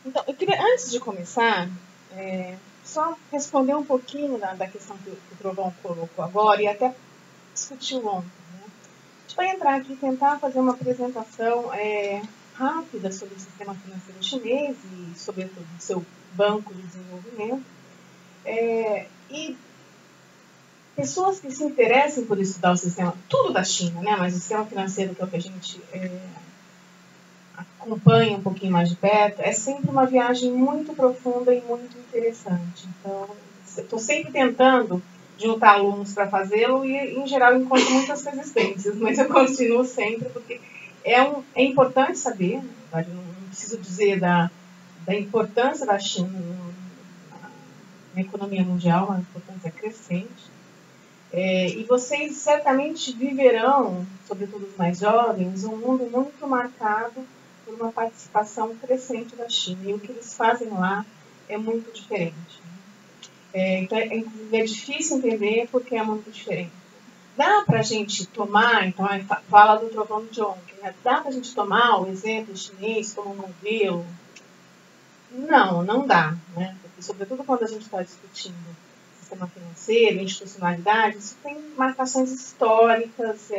Então, eu queria, antes de começar, só responder um pouquinho da questão que o Trovão colocou agora e até discutiu ontem. Né? A gente vai entrar aqui e tentar fazer uma apresentação rápida sobre o sistema financeiro chinês e, sobretudo, o seu banco de desenvolvimento. E pessoas que se interessem por estudar o sistema, tudo da China, né? Mas o sistema financeiro, que é o que a gente acompanha um pouquinho mais de perto, é sempre uma viagem muito profunda e muito interessante. Então, estou sempre tentando juntar alunos para fazê-lo e, em geral, encontro muitas resistências, mas eu continuo sempre porque é importante saber, né? Não preciso dizer da importância da China na economia mundial, uma importância crescente. E vocês certamente viverão, sobretudo os mais jovens, um mundo muito marcado por uma participação crescente da China. E o que eles fazem lá é muito diferente. Então, é difícil entender porque é muito diferente. Dá para a gente tomar, então, fala do Trovão de ontem, né? Dá para a gente tomar o exemplo chinês como modelo? Não dá, né? Porque, sobretudo quando a gente está discutindo sistema financeiro, institucionalidade, isso tem marcações históricas,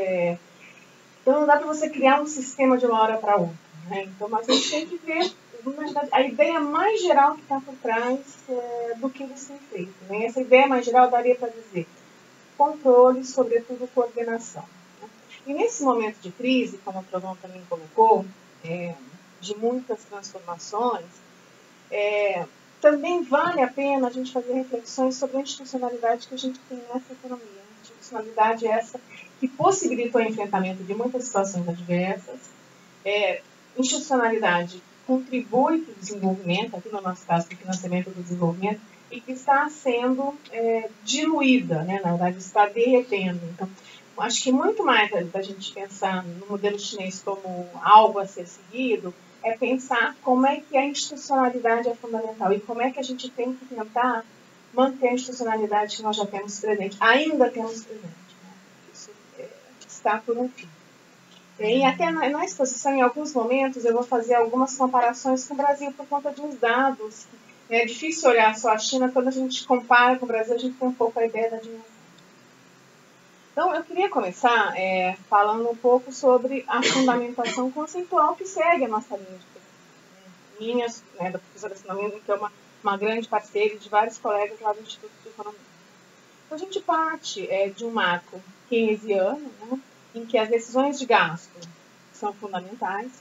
então não dá para você criar um sistema de uma hora para outra. Né? Então, mas a gente tem que ver a ideia mais geral que está por trás do que eles têm feito. Né? Essa ideia mais geral daria para dizer controle, sobretudo coordenação. Né? E nesse momento de crise, como o Trovão também colocou, de muitas transformações, também vale a pena a gente fazer reflexões sobre a institucionalidade que a gente tem nessa economia. A institucionalidade essa que possibilitou o enfrentamento de muitas situações adversas. Institucionalidade contribui para o desenvolvimento, aqui no nosso caso, para o financiamento do desenvolvimento, e que está sendo diluída, né? Na verdade, está derretendo. Então, acho que muito mais da gente pensar no modelo chinês como algo a ser seguido, é pensar como é que a institucionalidade é fundamental e como é que a gente tem que tentar manter a institucionalidade que nós já temos presente, ainda temos presente. Né? Isso está por um fim. E até na exposição, em alguns momentos, eu vou fazer algumas comparações com o Brasil por conta de uns dados. É difícil olhar só a China, quando a gente compara com o Brasil, a gente tem um pouco a ideia da dimensão. Então, eu queria começar falando um pouco sobre a fundamentação conceitual que segue a nossa linha de pesquisa. Minha, da professora Sinamina, que é uma grande parceira de vários colegas lá do Instituto de Economia. Então, a gente parte de um marco keynesiano, né, em que as decisões de gasto são fundamentais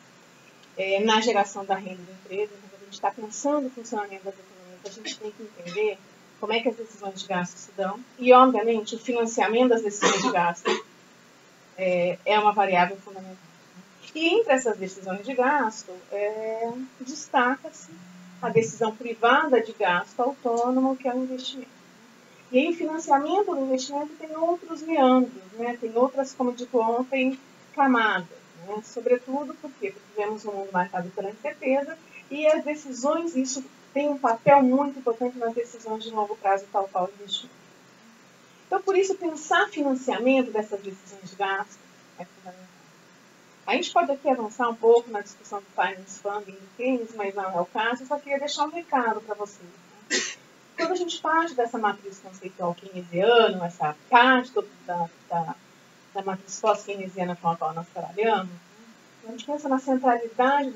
na geração da renda da empresa. Então, quando a gente está pensando o funcionamento das economias, a gente tem que entender como é que as decisões de gasto se dão. E, obviamente, o financiamento das decisões de gasto é uma variável fundamental. E entre essas decisões de gasto, destaca-se a decisão privada de gasto autônomo, que é o investimento. E aí o financiamento do investimento tem outros meandros, né? Tem outras, como dito ontem, camadas. Né? Sobretudo porque vivemos um mundo marcado pela incerteza e as decisões, isso tem um papel muito importante nas decisões de longo prazo, tal qual investimento. Então, por isso, pensar financiamento dessas decisões de gasto é fundamental. A gente pode aqui avançar um pouco na discussão do finance funding do Keynes, mas não é o caso. Eu só queria deixar um recado para vocês. Né? Quando a gente parte dessa matriz conceitual keynesiana, essa parte da matriz pós-keynesiana com a qual nós trabalhamos, a gente pensa na centralidade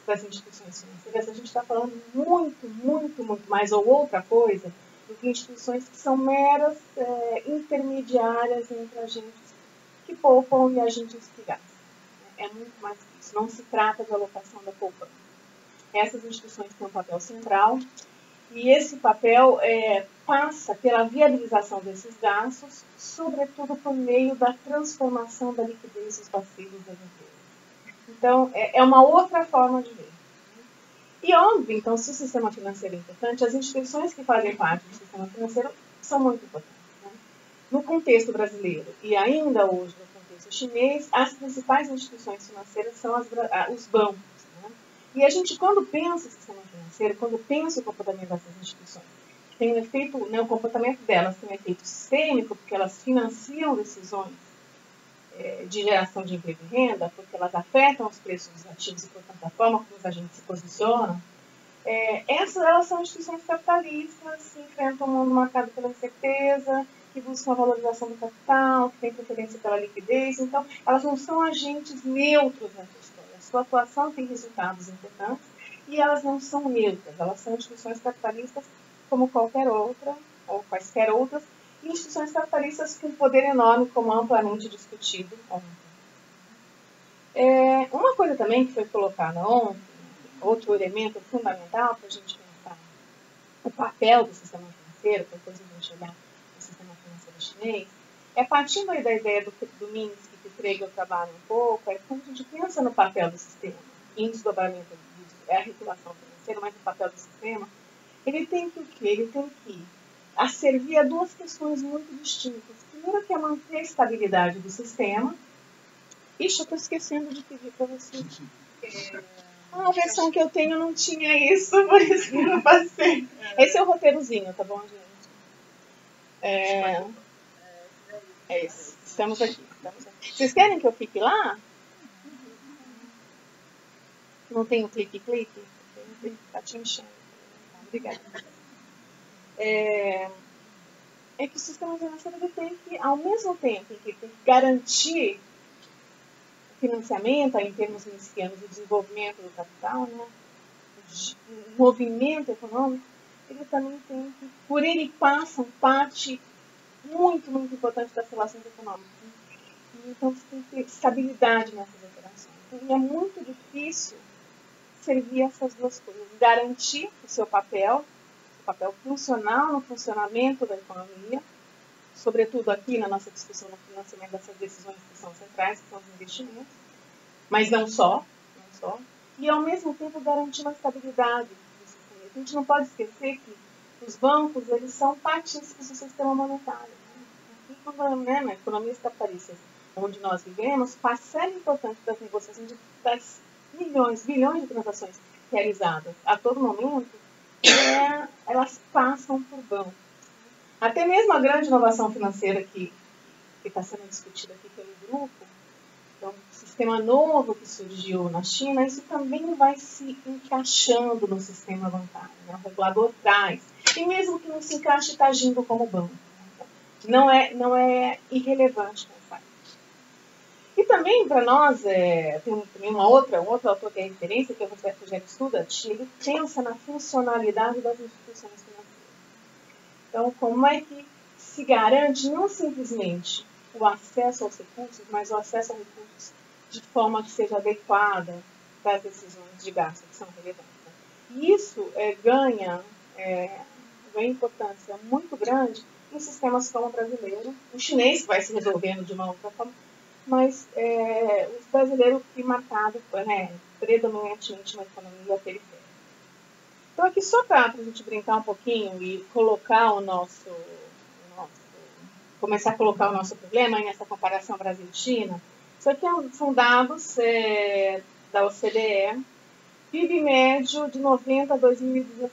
das instituições financeiras, a gente está falando muito mais ou outra coisa do que instituições que são meras intermediárias entre agentes que poupam e agentes que gastam. É muito mais que isso. Não se trata de alocação da poupança. Essas instituições têm um papel central e esse papel passa pela viabilização desses gastos, sobretudo por meio da transformação da liquidez dos passivos das empresas. Então, é uma outra forma de ver. E óbvio, então, se o sistema financeiro é importante, as instituições que fazem parte do sistema financeiro são muito importantes. Né? No contexto brasileiro e ainda hoje no contexto chinês, as principais instituições financeiras são os bancos. Né? E a gente, quando pensa o sistema financeiro, quando pensa o comportamento dessas instituições, tem um efeito, né, o comportamento delas tem um efeito sistêmico, porque elas financiam decisões de geração de emprego e renda, porque elas afetam os preços dos ativos e, portanto, a forma como os agentes se posicionam. Elas são instituições capitalistas que enfrentam o mundo marcado pela incerteza, que buscam a valorização do capital, que têm preferência pela liquidez. Então, elas não são agentes neutros nessa história. A sua atuação tem resultados importantes e elas não são neutras. Elas são instituições capitalistas como qualquer outra, ou quaisquer outras, e instituições capitalistas com poder enorme, como amplamente discutido ontem. Uma coisa também que foi colocada ontem, outro elemento fundamental para a gente pensar o papel do sistema financeiro, para depois a gente olhar o sistema financeiro chinês, partindo da ideia do Minsky, que creio que eu trabalho um pouco, quando a gente pensa no papel do sistema, em desdobramento a regulação financeira, mas o papel do sistema, ele tem que o quê? Ele tem que servir a duas questões muito distintas. Primeiro, que é manter a estabilidade do sistema. Ixi, eu estou esquecendo de pedir para vocês. A versão que eu tenho não tinha isso, por isso que eu não passei. Esse é o roteirozinho, tá bom, gente? Esse. Estamos aqui. Vocês querem que eu fique lá? Não tem o clique-clique? Está te enchendo. Obrigada. Que o sistema financeiro tem que, ao mesmo tempo que tem que garantir financiamento em termos minskianos, o desenvolvimento do capital, né? O movimento econômico, ele também tem que, por ele passam parte muito, muito importante das relações econômicas. Então, você tem que ter estabilidade nessas operações. E é muito difícil servir essas duas coisas. Garantir o seu papel funcional no funcionamento da economia, sobretudo aqui na nossa discussão no financiamento dessas decisões que são centrais, que são os investimentos, mas não só, e ao mesmo tempo garantir uma estabilidade do sistema. A gente não pode esquecer que os bancos, eles são partícipes do sistema monetário. Né? Na economia capitalista, onde nós vivemos, parcela importante das negociações das milhões, bilhões de transações realizadas a todo momento, elas passam por bancos. Até mesmo a grande inovação financeira que está sendo discutida aqui pelo grupo, então, um sistema novo que surgiu na China, isso também vai se encaixando no sistema bancário. Né? O regulador traz. E mesmo que não se encaixe, está agindo como banco. Não é irrelevante pensar isso. E também, para nós, tem também um outro autor que é referência, que é o Roberto Jefferson Studat, ele pensa na funcionalidade das instituições financeiras. Então, como é que se garante não simplesmente o acesso aos recursos, mas o acesso a recursos de forma que seja adequada para as decisões de gasto que são relevantes. E isso ganha importância muito grande em sistemas como o brasileiro, o chinês vai se resolvendo de uma outra forma, mas o brasileiro que marcado predominantemente uma economia periférica. Então aqui só para a gente brincar um pouquinho e colocar começar a colocar o nosso problema nessa comparação Brasil-China, isso aqui são dados da OCDE, PIB médio de 90 a 2016.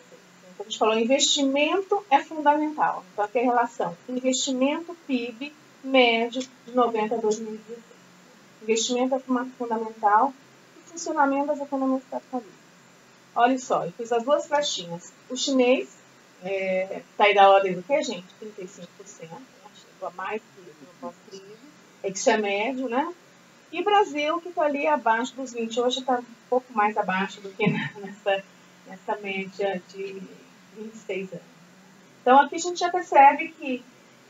Então, a gente falou, investimento é fundamental. Então, aqui é a relação investimento-PIB médio de 90 a 2016. Investimento é fundamental e funcionamento das economias capitalistas. Olha só, eu fiz as duas flechinhas. O chinês está aí da ordem do que, gente? 35%. Chegou a mais que no pós-crise. Isso é médio, né? E Brasil, que está ali abaixo dos 20%. Hoje está um pouco mais abaixo do que nessa média de 26 anos. Então, aqui a gente já percebe que,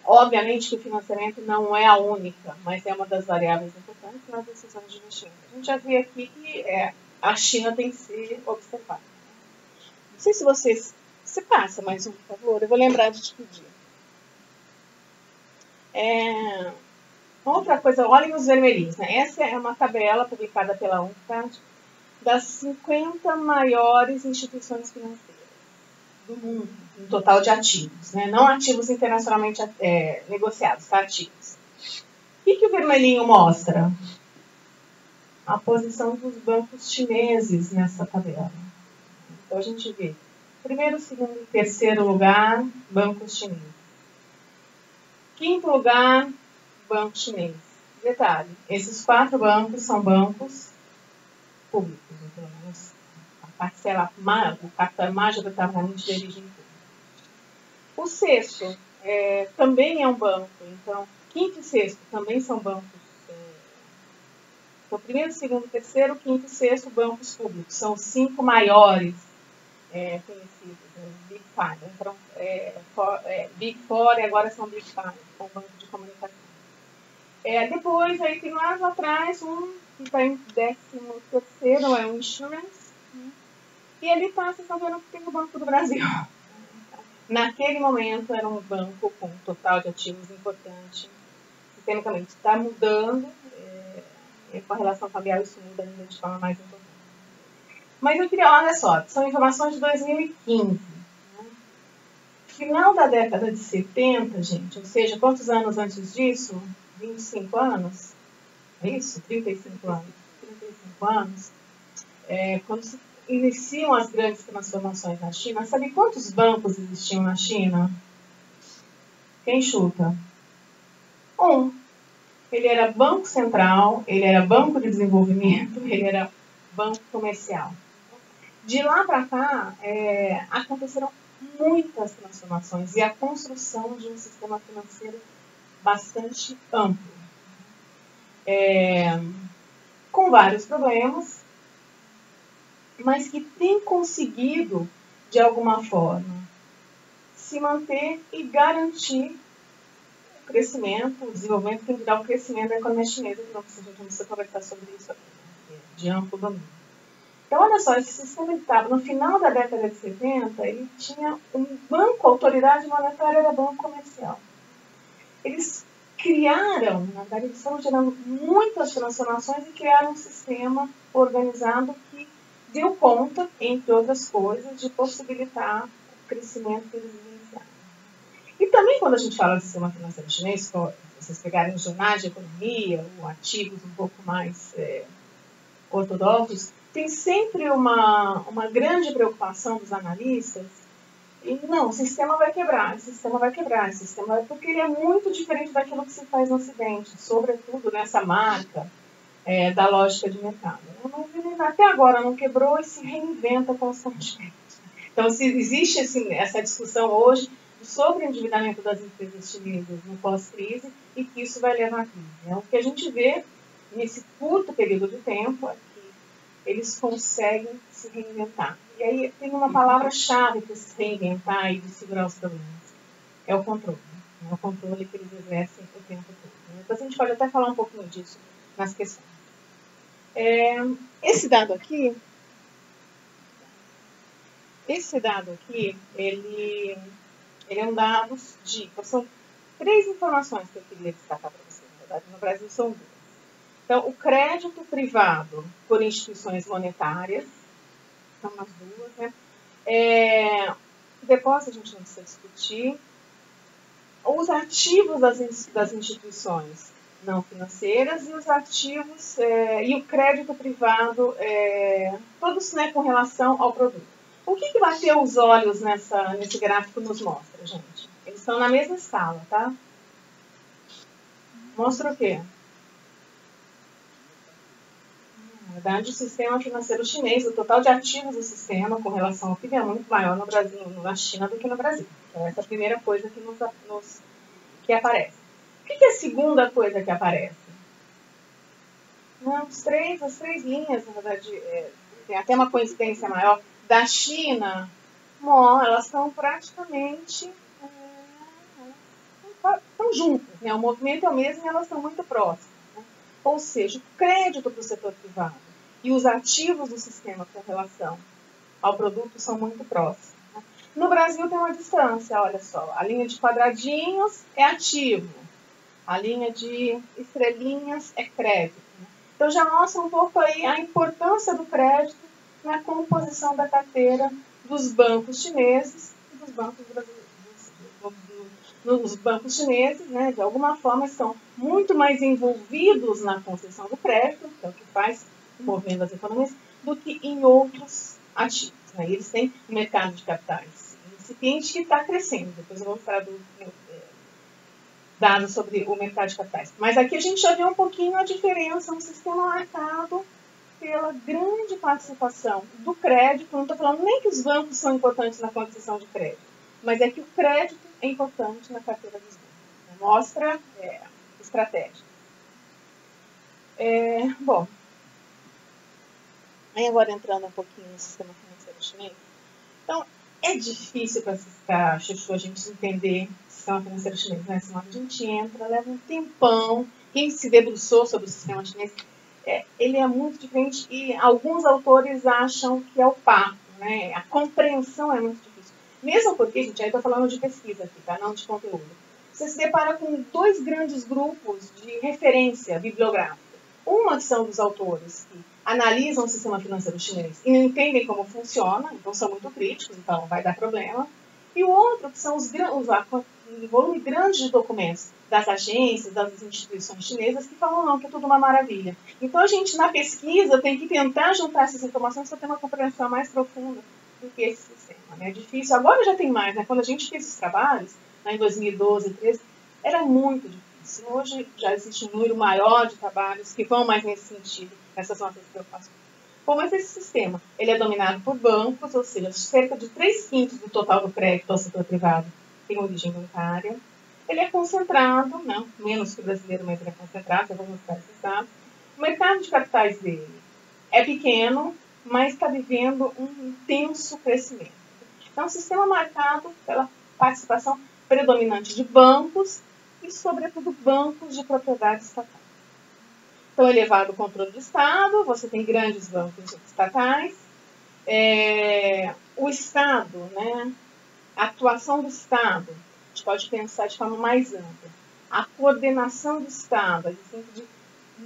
obviamente, que o financiamento não é a única, mas é uma das variáveis importantes nas decisões de investimento. A gente já viu aqui que a China tem que ser observada. Não sei se você passa mais um, por favor, eu vou lembrar de te pedir. Outra coisa, olhem os vermelhinhos. Né? Essa é uma tabela publicada pela UNCTAD das 50 maiores instituições financeiras do mundo, no total de ativos, né? Não ativos internacionalmente negociados, tá? Ativos. O que o vermelhinho mostra? A posição dos bancos chineses nessa tabela. Então a gente vê primeiro, segundo e terceiro lugar, bancos chineses. Quinto lugar, banco chinês. Detalhe, esses 4 bancos são bancos públicos, pelo menos parcela, o capital majoritariamente de origem pública. O sexto também é um banco, então, quinto e sexto também são bancos. Então, primeiro, segundo, terceiro, quinto e sexto, bancos públicos. São os 5 maiores conhecidos, os Big Five. Então, Big Four e agora são Big Five, com o banco de comunicação. Depois, aí tem lá atrás um que está em 13º, é o Insurance. E ali está, vocês estão vendo que tem o Banco do Brasil. Naquele momento era um banco com um total de ativos importante. Sistemicamente está mudando, com a relação cambial isso muda ainda de forma mais importante. Mas eu queria, olha só, são informações de 2015. Né? Final da década de 70, gente, ou seja, quantos anos antes disso? 25 anos? É isso? 35 anos. 35 anos. Quando se iniciam as grandes transformações na China, sabe quantos bancos existiam na China? Quem chuta? Um. Ele era banco central, ele era banco de desenvolvimento, ele era banco comercial. De lá para cá, aconteceram muitas transformações e a construção de um sistema financeiro bastante amplo. Com vários problemas, mas que tem conseguido, de alguma forma, se manter e garantir o crescimento, o desenvolvimento, que dirá o crescimento da economia chinesa, que a gente não precisa conversar sobre isso aqui, né? De amplo domínio. Então, olha só, esse sistema estava no final da década de 70, ele tinha um banco, a autoridade monetária era banco comercial. Eles criaram, na verdade, eles foram gerando muitas transformações e criaram um sistema organizado que deu conta, entre outras coisas, de possibilitar o crescimento que eles vivenciaram. E também, quando a gente fala de sistema financeiro chinês, se vocês pegarem os jornais de economia, ou artigos um pouco mais ortodoxos, tem sempre uma grande preocupação dos analistas em, não, o sistema vai quebrar, porque ele é muito diferente daquilo que se faz no Ocidente, sobretudo nessa marca da lógica de mercado. Mas ele até agora não quebrou e se reinventa constantemente. Então, se existe essa discussão hoje sobre o endividamento das empresas chinesas no pós-crise e que isso vai levar à crise. O que a gente vê nesse curto período de tempo é que eles conseguem se reinventar. E aí tem uma palavra-chave para se reinventar e de segurar os problemas. É o controle. É o controle que eles exercem o tempo todo. Depois a gente pode até falar um pouquinho disso nas questões. Esse dado aqui, ele é um dado de... São 3 informações que eu queria destacar para vocês. Na verdade, no Brasil são 2. Então, o crédito privado por instituições monetárias, são as 2, né? Depósito a gente não precisa discutir. Os ativos das instituições não financeiras e os ativos e o crédito privado, todos, né, com relação ao produto. O que bater os olhos nesse gráfico nos mostra, gente? Eles estão na mesma escala, tá? Mostra o quê? Na verdade, o sistema financeiro chinês, o total de ativos do sistema com relação ao PIB é muito maior no Brasil, na China do que no Brasil. Então, essa é a primeira coisa que aparece. O que é a segunda coisa que aparece? As três linhas, na verdade, tem até uma coincidência maior, da China, elas estão praticamente estão juntas, né? O movimento é o mesmo e elas estão muito próximas. Né? Ou seja, o crédito para o setor privado e os ativos do sistema com relação ao produto são muito próximos. Né? No Brasil tem uma distância, olha só, a linha de quadradinhos é ativo, a linha de estrelinhas é crédito. Né? Então já mostra um pouco aí a importância do crédito na composição da carteira dos bancos chineses e dos bancos brasileiros. Os bancos chineses, né, de alguma forma, estão muito mais envolvidos na concessão do crédito, que é o que faz o movimento das economias, do que em outros ativos. Né? Eles têm um mercado de capitais incipiente que está crescendo. Depois eu vou mostrar dados sobre o mercado de capitais. Mas aqui a gente já vê um pouquinho a diferença no sistema marcado pela grande participação do crédito. Não estou falando nem que os bancos são importantes na concessão de crédito, mas é que o crédito é importante na carteira dos bancos. Mostra estratégia. Bom, aí agora entrando um pouquinho no sistema financeiro chinês. Então, é difícil para Chuchu a gente entender o sistema financeiro chinês, né? Senão a gente entra, leva um tempão. Quem se debruçou sobre o sistema chinês, ele é muito diferente e alguns autores acham que é opaco, né? A compreensão é muito difícil. Mesmo porque, gente, aí estou falando de pesquisa aqui, tá? Não de conteúdo. Você se depara com dois grandes grupos de referência bibliográfica. Uma que são dos autores que analisam o sistema financeiro chinês e não entendem como funciona, então são muito críticos, então vai dar problema. E o outro que são um volume grande de documentos das agências, das instituições chinesas que falam não, que é tudo uma maravilha. Então a gente, na pesquisa, tem que tentar juntar essas informações para ter uma compreensão mais profunda do que esse sistema. Né? É difícil, agora já tem mais, né? Quando a gente fez os trabalhos, em 2012, 2013, era muito difícil. Hoje já existe um número maior de trabalhos que vão mais nesse sentido, essas nossas preocupações. Bom, mas esse sistema, ele é dominado por bancos, ou seja, cerca de 3/5 do total do crédito ao setor privado tem origem bancária. Ele é concentrado, não, menos que o brasileiro, mas ele é concentrado, eu vou mostrar esses dados. O mercado de capitais dele é pequeno, mas está vivendo um intenso crescimento. É um sistema marcado pela participação predominante de bancos e, sobretudo, bancos de propriedade estatal. Então, elevado o controle do Estado, você tem grandes bancos estatais. O Estado, né, a atuação do Estado, a gente pode pensar de forma mais ampla. A coordenação do Estado, a existência de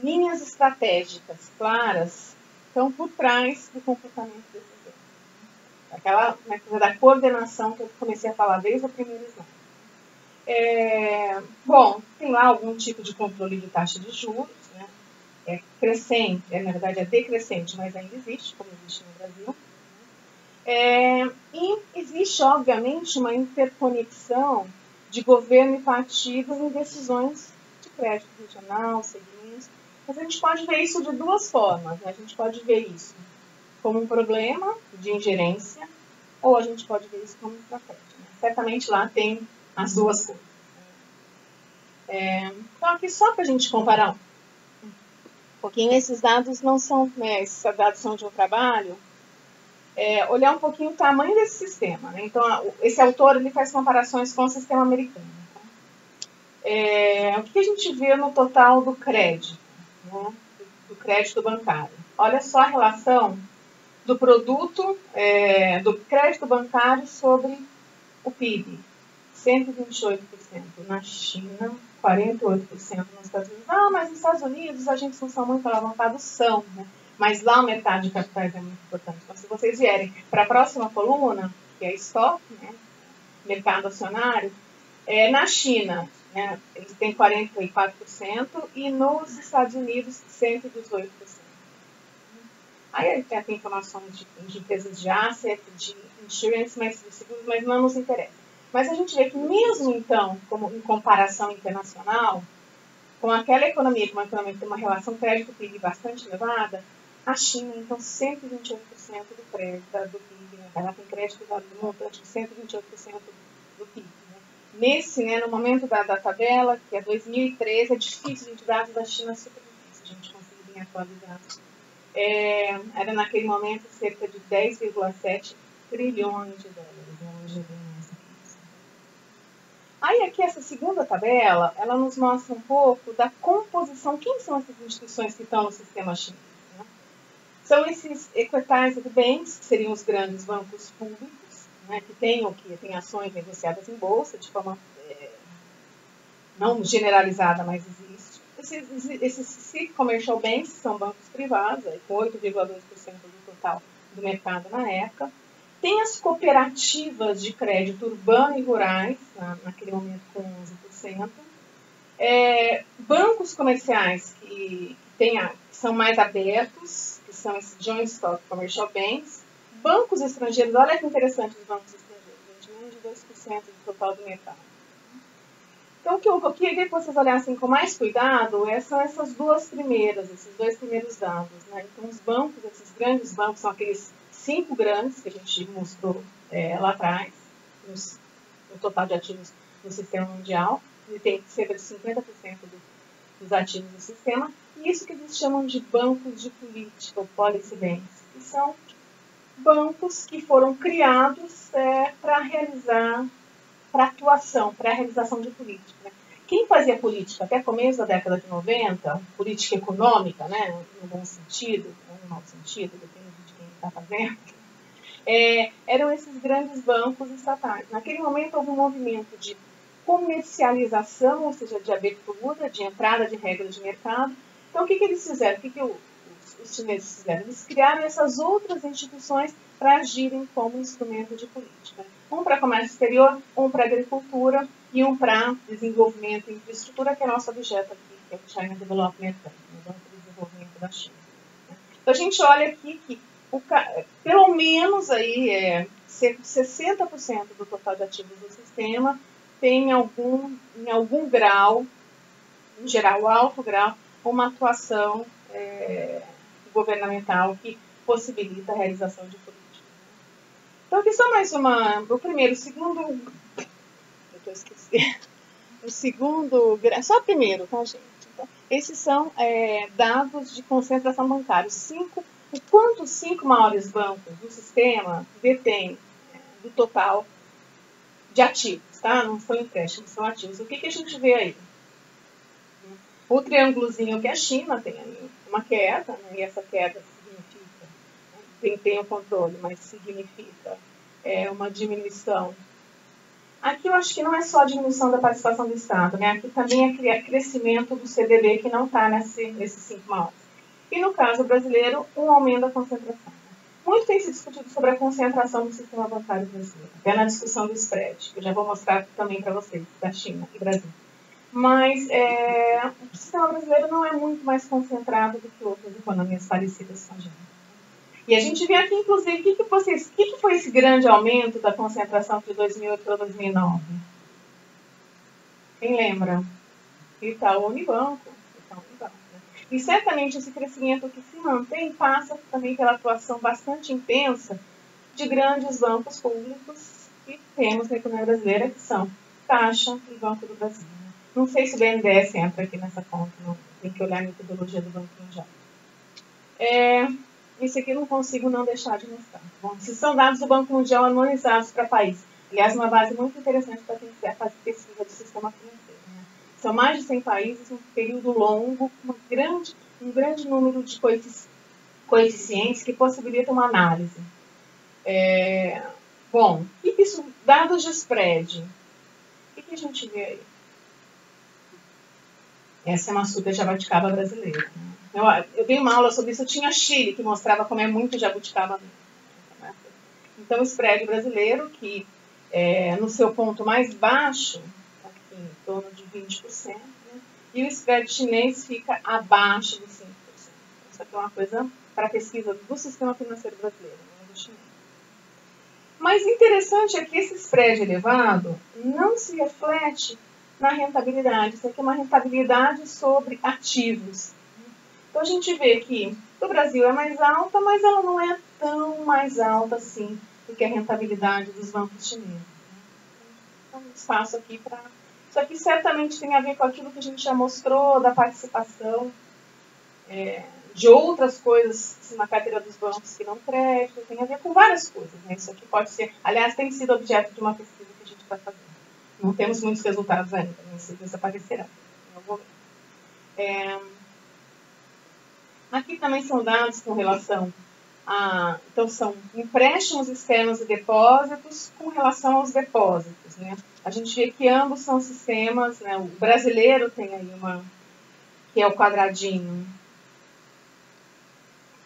linhas estratégicas claras, estão por trás do comportamento desses bancos. Aquela coisa da coordenação que eu comecei a falar desde o primeiro slide. Bom, tem lá algum tipo de controle de taxa de juros, né? É crescente, na verdade é decrescente, mas ainda existe, como existe no Brasil. E existe, obviamente, uma interconexão de governo e partidos em decisões de crédito regional, segmentos. Mas a gente pode ver isso de duas formas. Né? A gente pode ver isso como um problema de ingerência, ou a gente pode ver isso como estratégia. Né? Certamente lá tem as duas coisas. Então, aqui só para a gente comparar um pouquinho, esses dados não são, né, esses dados são de um trabalho, olhar um pouquinho o tamanho desse sistema. Né? Então, esse autor ele faz comparações com o sistema americano. Tá? O que a gente vê no total do crédito, né? Do crédito bancário? Olha só a relação do produto, do crédito bancário sobre o PIB. 128% na China, 48% nos Estados Unidos. Mas nos Estados Unidos a gente não são muito alavancados, são, né? Mas lá o mercado de capitais é muito importante. Então, se vocês vierem para a próxima coluna, que é estoque, né? Mercado acionário, na China, né? Eles têm 44% e nos Estados Unidos 118%. Aí tem informações de empresas de asset, de insurance, de seguros, mas não nos interessa. Mas a gente vê que mesmo então, como em comparação internacional, com aquela economia, que tem uma relação crédito-PIB bastante elevada, a China, então, 128% do crédito do PIB, né? Ela tem crédito do montante de 128% do PIB. Né? No momento da tabela, que é 2013, é difícil, gente, dados da China super difícil, a gente conseguir bem atualizados. Era naquele momento cerca de 10,7 trilhões de dólares, né? Hoje é bem mais do que isso. Aí aqui essa segunda tabela, ela nos mostra um pouco da composição. Quem são essas instituições que estão no sistema chinês? Né? São esses equitized banks, que seriam os grandes bancos públicos, né, que têm ações negociadas em bolsa, de forma não generalizada, mas existe. Esses commercial banks são bancos privados, com 8,2% do total do mercado na época. Tem as cooperativas de crédito urbano e rurais, naquele momento com 11%. Bancos comerciais que são mais abertos, que são esses joint stock commercial banks. Bancos estrangeiros, olha que interessante os bancos estrangeiros, menos de 2% do total do mercado. Então, o que eu queria que vocês olhassem com mais cuidado são esses dois primeiros dados, né? Então, os bancos, esses grandes bancos, são aqueles 5 grandes que a gente mostrou lá atrás, no total de ativos do sistema mundial. Ele tem cerca de 50% dos ativos do sistema. E isso que eles chamam de bancos de política, ou policy banks, que são bancos que foram criados para atuação, para a realização de política. Né? Quem fazia política até começo da década de 90, política econômica, né, no bom sentido, ou no mau sentido, depende de quem está fazendo, eram esses grandes bancos estatais. Naquele momento houve um movimento de comercialização, ou seja, de abertura, de entrada de regras de mercado. Então, o que eles fizeram? O que os chineses fizeram? Eles criaram essas outras instituições para agirem como instrumento de política. Um para comércio exterior, um para agricultura e um para desenvolvimento e infraestrutura, que é nosso objeto aqui, que é o China Development Bank, o Banco de Desenvolvimento da China. Então, a gente olha aqui que pelo menos aí 60% do total de ativos do sistema tem em algum grau, em geral alto grau, uma atuação governamental que possibilita a realização de política. Então, aqui só mais o primeiro, o segundo, eu estou esquecendo, o segundo, só o primeiro, tá, gente? Então, esses são dados de concentração bancária. Quanto os 5 maiores bancos do sistema detêm do total de ativos, tá? Não são empréstimos, são ativos. O que a gente vê aí? O triângulozinho que é a China tem aí uma queda, né? E essa queda significa, tem o controle, mas significa uma diminuição. Aqui eu acho que não é só a diminuição da participação do Estado, né? Aqui também é crescimento do CDB, que não está nesses 5 maiores. E no caso brasileiro, um aumento da concentração. Muito tem se discutido sobre a concentração do sistema bancário brasileiro, até na discussão do spread, que eu já vou mostrar também para vocês, da China e Brasil. Mas o sistema brasileiro não é muito mais concentrado do que outras economias parecidas com a gente. E a gente vê aqui, inclusive, o que foi esse grande aumento da concentração de 2008 para 2009? Quem lembra? Itaú Unibanco. E certamente esse crescimento que se mantém passa também pela atuação bastante intensa de grandes bancos públicos que temos na economia brasileira, que são Caixa e Banco do Brasil. Não sei se o BNDES entra aqui nessa conta, não. Tem que olhar a metodologia do Banco Mundial. Esse aqui eu não consigo não deixar de mostrar. Bom, esses são dados do Banco Mundial harmonizados para país. Aliás, uma base muito interessante para quem quiser fazer pesquisa do sistema financeiro. Né? São mais de 100 países, um período longo, um grande número de coeficientes que possibilitam uma análise. Bom, dados de spread. O que a gente vê aí? Essa é uma açúcar jabuticaba brasileira. Eu dei uma aula sobre isso, eu tinha Chile, que mostrava como é muito jabuticaba mesmo. Então, o spread brasileiro, que no seu ponto mais baixo, aqui em torno de 20%, né? E o spread chinês fica abaixo dos 5%. Isso aqui é uma coisa para a pesquisa do sistema financeiro brasileiro, não do chinês. Mas interessante é que esse spread elevado não se reflete na rentabilidade. Isso aqui é uma rentabilidade sobre ativos. Então, a gente vê que o Brasil é mais alta, mas ela não é tão mais alta assim do que a rentabilidade dos bancos chineses. Então, espaço aqui para... Isso aqui certamente tem a ver com aquilo que a gente já mostrou da participação de outras coisas na carteira dos bancos que não crédito, tem a ver com várias coisas. Né? Isso aqui pode ser... Aliás, tem sido objeto de uma pesquisa que a gente vai fazer. Não temos muitos resultados ainda, não sei se desaparecerá em algum momento. Aqui também são dados com relação então, são empréstimos externos e depósitos com relação aos depósitos. Né? A gente vê que ambos são sistemas, né? O brasileiro tem aí que é o quadradinho.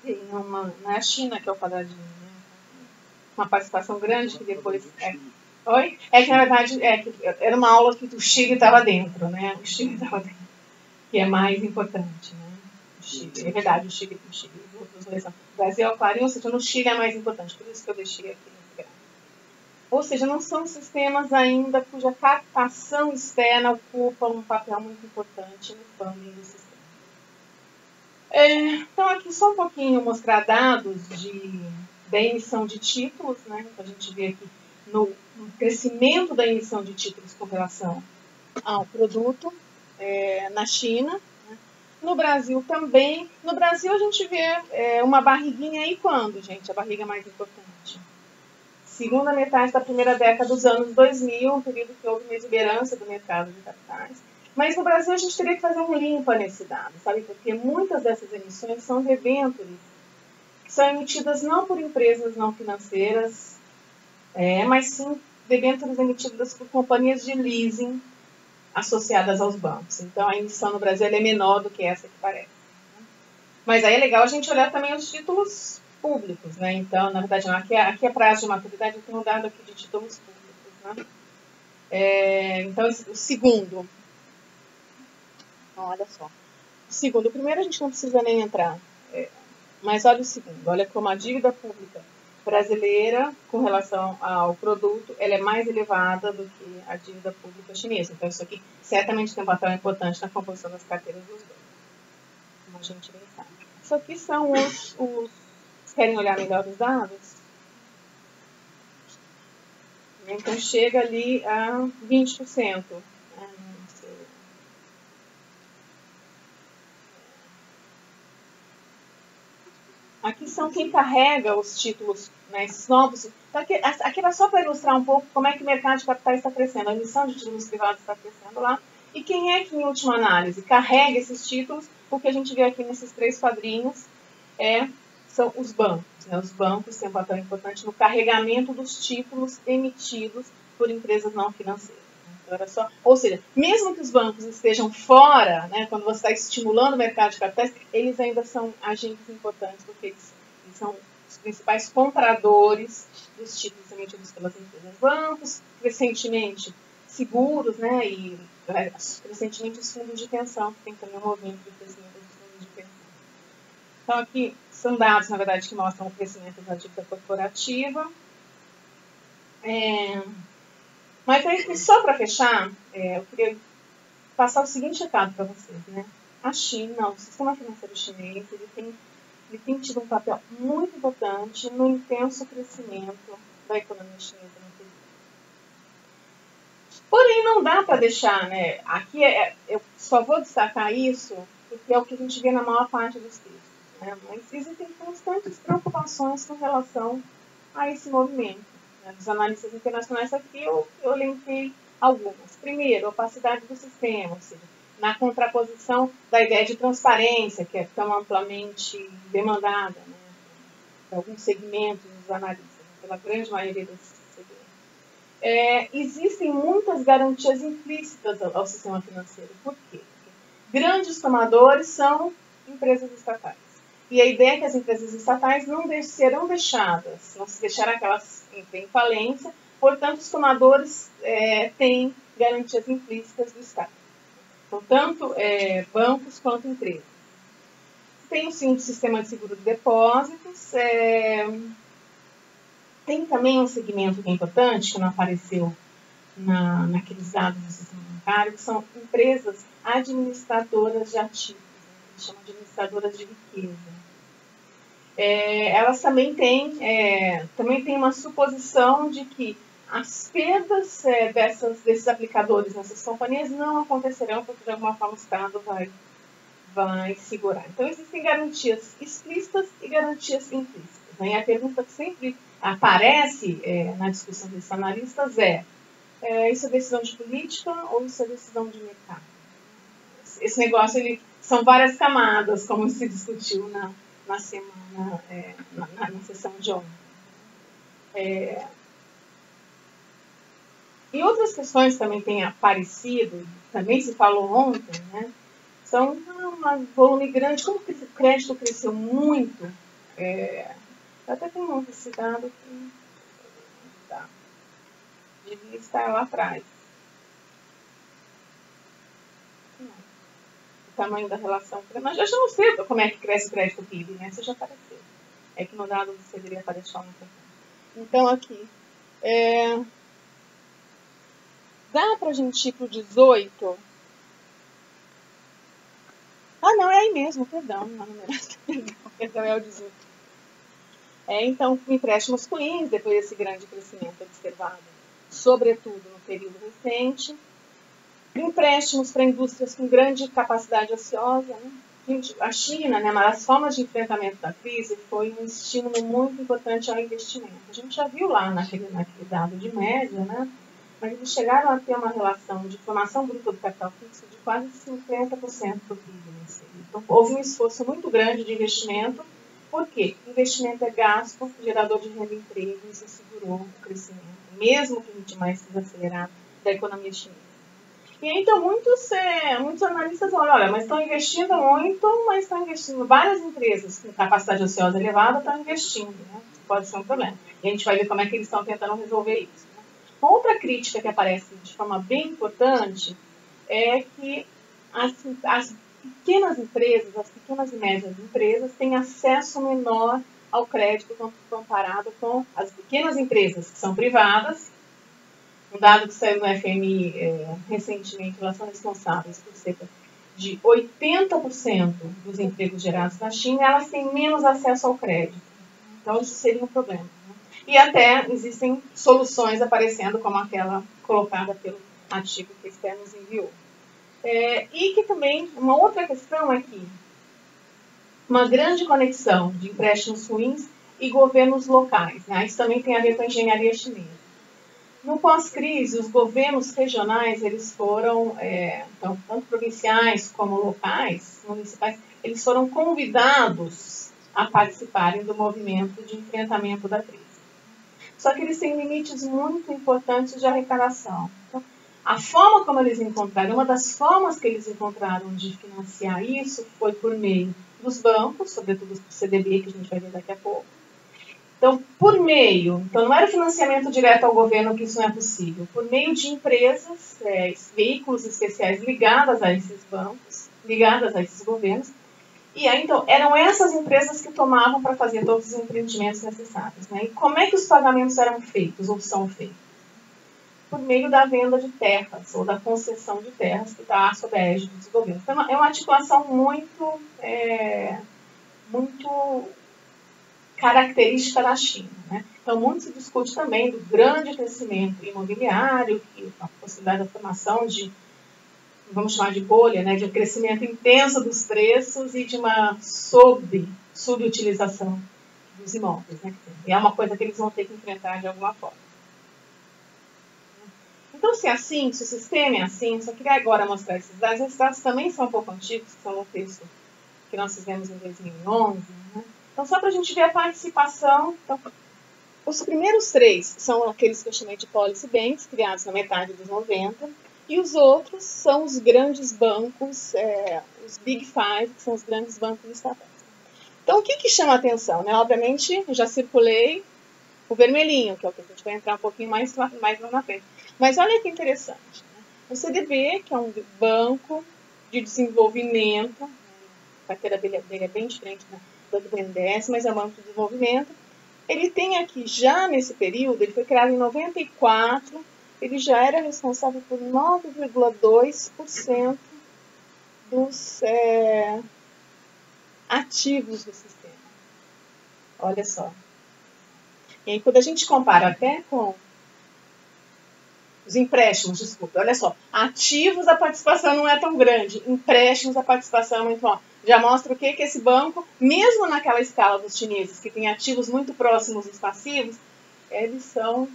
Tem não é a China que é o quadradinho, né? Uma participação grande que depois... Oi? Que na verdade era uma aula que o Chile estava dentro, né? O Chile estava dentro, que é mais importante, né? O Chile, é verdade, o Chile, os outros dois são. O Brasil é o clarinho, ou seja, no Chile é mais importante, por isso que eu deixei aqui nesse gráfico. Ou seja, não são sistemas ainda cuja captação externa ocupa um papel muito importante no funding do sistema. Então, aqui só um pouquinho mostrar dados da emissão de títulos, né? A gente vê aqui no crescimento da emissão de títulos com relação ao produto na China. Né? No Brasil também. No Brasil a gente vê uma barriguinha aí quando, gente? A barriga mais importante. Segunda metade da primeira década dos anos 2000, um período que houve uma exuberância do mercado de capitais. Mas no Brasil a gente teria que fazer um limpa nesse dado, sabe? Porque muitas dessas emissões são debêntures que são emitidas não por empresas não financeiras, mas sim debêntures emitidas por companhias de leasing associadas aos bancos. Então a emissão no Brasil é menor do que essa que parece. Né? Mas aí é legal a gente olhar também os títulos públicos, né? Então, na verdade, não, aqui é prazo de maturidade, eu tenho um dado aqui de títulos públicos, né? Então, o segundo. Então, olha só. O segundo, o primeiro a gente não precisa nem entrar, mas olha o segundo. Olha como a dívida pública brasileira, com relação ao produto, ela é mais elevada do que a dívida pública chinesa. Então, isso aqui certamente tem um papel importante na composição das carteiras dos bancos. Como a gente bem sabe. Isso aqui são os querem olhar melhor os dados? Então, chega ali a 20%. Aqui são quem carrega os títulos, né, esses novos. Então, aqui era só para ilustrar um pouco como é que o mercado de capitais está crescendo. A emissão de títulos privados está crescendo lá. E quem é que, em última análise, carrega esses títulos? O que a gente vê aqui nesses 3 quadrinhos são os bancos. Né? Os bancos têm um papel importante no carregamento dos títulos emitidos por empresas não financeiras. Então, era só, ou seja, mesmo que os bancos estejam fora, né, quando você está estimulando o mercado de capitais, eles ainda são agentes importantes, porque eles são os principais compradores dos títulos emitidos pelas empresas. Bancos, crescentemente, seguros, né, e crescentemente os fundos de pensão, que tem também um movimento de crescimento dos fundos de pensão. Então, aqui são dados, na verdade, que mostram o crescimento da dívida corporativa. Mas aí, só para fechar, eu queria passar o seguinte recado para vocês. Né? A China, o sistema financeiro chinês, ele tem tido um papel muito importante no intenso crescimento da economia chinesa no período. Porém, não dá para deixar, né? Aqui eu só vou destacar isso, porque é o que a gente vê na maior parte dos textos. Né? Mas existem constantes preocupações com relação a esse movimento. Dos analistas internacionais aqui eu elenquei algumas. Primeiro, a opacidade do sistema, ou seja, na contraposição da ideia de transparência, que é tão amplamente demandada, né, por alguns segmentos dos analistas, pela grande maioria desses segmentos. Existem muitas garantias implícitas ao sistema financeiro. Por quê? Porque grandes tomadores são empresas estatais. E a ideia é que as empresas estatais não serão deixadas, não se deixará que elas entrem em falência, portanto, os tomadores têm garantias implícitas do Estado. Então, tanto bancos quanto empresas. Tem, sim, um sistema de seguro de depósitos. Tem também um segmento que é importante, que não apareceu naqueles dados do sistema bancário, que são empresas administradoras de ativos, né, que a gente chama de administradoras de riqueza. Elas também têm uma suposição de que as perdas desses aplicadores nessas companhias não acontecerão, porque de alguma forma o Estado vai segurar. Então, existem garantias explícitas e garantias implícitas. Né? E a pergunta que sempre aparece na discussão desses analistas isso é decisão de política ou isso é decisão de mercado? Esse negócio, são várias camadas, como se discutiu na semana, na sessão de ontem. E outras questões também têm aparecido, também se falou ontem, né? São um volume grande. Como o crédito cresceu muito, eu até tenho esse dado aqui, devia estar lá atrás. O tamanho da relação. Mas eu já não sei como é que cresce o crédito PIB, né? Isso já apareceu. É que no dado você deveria aparecer um pouco. Então, aqui, Dá para a gente ir para o 18? Ah, não, é aí mesmo, perdão. Perdão, é o 18. Então, empréstimos ruins, depois desse grande crescimento observado, sobretudo no período recente. Empréstimos para indústrias com grande capacidade ociosa. Né? A China, né, uma das formas de enfrentamento da crise foi um estímulo muito importante ao investimento. A gente já viu lá naquele dado de média, né? Mas eles chegaram a ter uma relação de formação bruta do capital fixo de quase 50% do PIB. Então, houve um esforço muito grande de investimento. Por quê? Investimento é gasto, gerador de renda e emprego, e isso segurou o crescimento, mesmo que a gente mais desacelerado da economia chinesa. E aí, então, muitos analistas olham, olha, mas estão investindo muito, mas estão investindo, várias empresas com capacidade ociosa elevada estão investindo, né? Pode ser um problema. E a gente vai ver como é que eles estão tentando resolver isso. Né? Uma outra crítica que aparece de forma bem importante é que as pequenas empresas, as pequenas e médias empresas, têm acesso menor ao crédito comparado com as pequenas empresas que são privadas. Um dado que saiu no FMI recentemente, elas são responsáveis por cerca de 80% dos empregos gerados na China, elas têm menos acesso ao crédito. Então, isso seria um problema. Né? E até existem soluções aparecendo, como aquela colocada pelo artigo que a Esther nos enviou. E que também, uma outra questão é que uma grande conexão de empréstimos ruins e governos locais. Né? Isso também tem a ver com a engenharia chinesa. No pós-crise, os governos regionais, eles foram, tanto provinciais como locais, municipais, eles foram convidados a participarem do movimento de enfrentamento da crise. Só que eles têm limites muito importantes de arrecadação. Então, a forma como eles encontraram, uma das formas que eles encontraram de financiar isso foi por meio dos bancos, sobretudo do CDB, que a gente vai ver daqui a pouco. Então, então não era financiamento direto ao governo, que isso não é possível, por meio de empresas, veículos especiais ligadas a esses bancos, ligadas a esses governos, e aí, então, eram essas empresas que tomavam para fazer todos os empreendimentos necessários. Né? E como é que os pagamentos eram feitos, ou são feitos? Por meio da venda de terras, ou da concessão de terras, que está sob a égide dos governos. Então, é uma articulação muito característica da China. Né? Então, muito se discute também do grande crescimento imobiliário, a possibilidade da formação de, vamos chamar de bolha, né? De um crescimento intenso dos preços e de uma subutilização dos imóveis. Né? E é uma coisa que eles vão ter que enfrentar de alguma forma. Então, se é assim, se o sistema é assim, só queria agora mostrar esses dados. Esses dados também são um pouco antigos, são no texto que nós fizemos em 2011, né? Então, só para a gente ver a participação. Então, os primeiros 3 são aqueles que eu chamei de policy banks, criados na metade dos 90, e os outros são os grandes bancos, os Big Five, que são os grandes bancos estatais. Então, o que chama a atenção? Né? Obviamente, eu já circulei o vermelhinho, que é o que a gente vai entrar um pouquinho mais lá na frente. Mas olha que interessante. Né? O CDB, que é um banco de desenvolvimento, a carteira dele é bem diferente do BNDES, mas é um banco de desenvolvimento. Ele tem aqui, já nesse período, ele foi criado em 94, ele já era responsável por 9,2% dos ativos do sistema. Olha só. E aí, quando a gente compara até com os empréstimos, desculpa, olha só, ativos a participação não é tão grande, empréstimos a participação é muito alta. Já mostra o que esse banco, mesmo naquela escala dos chineses, que tem ativos muito próximos dos passivos, eles são,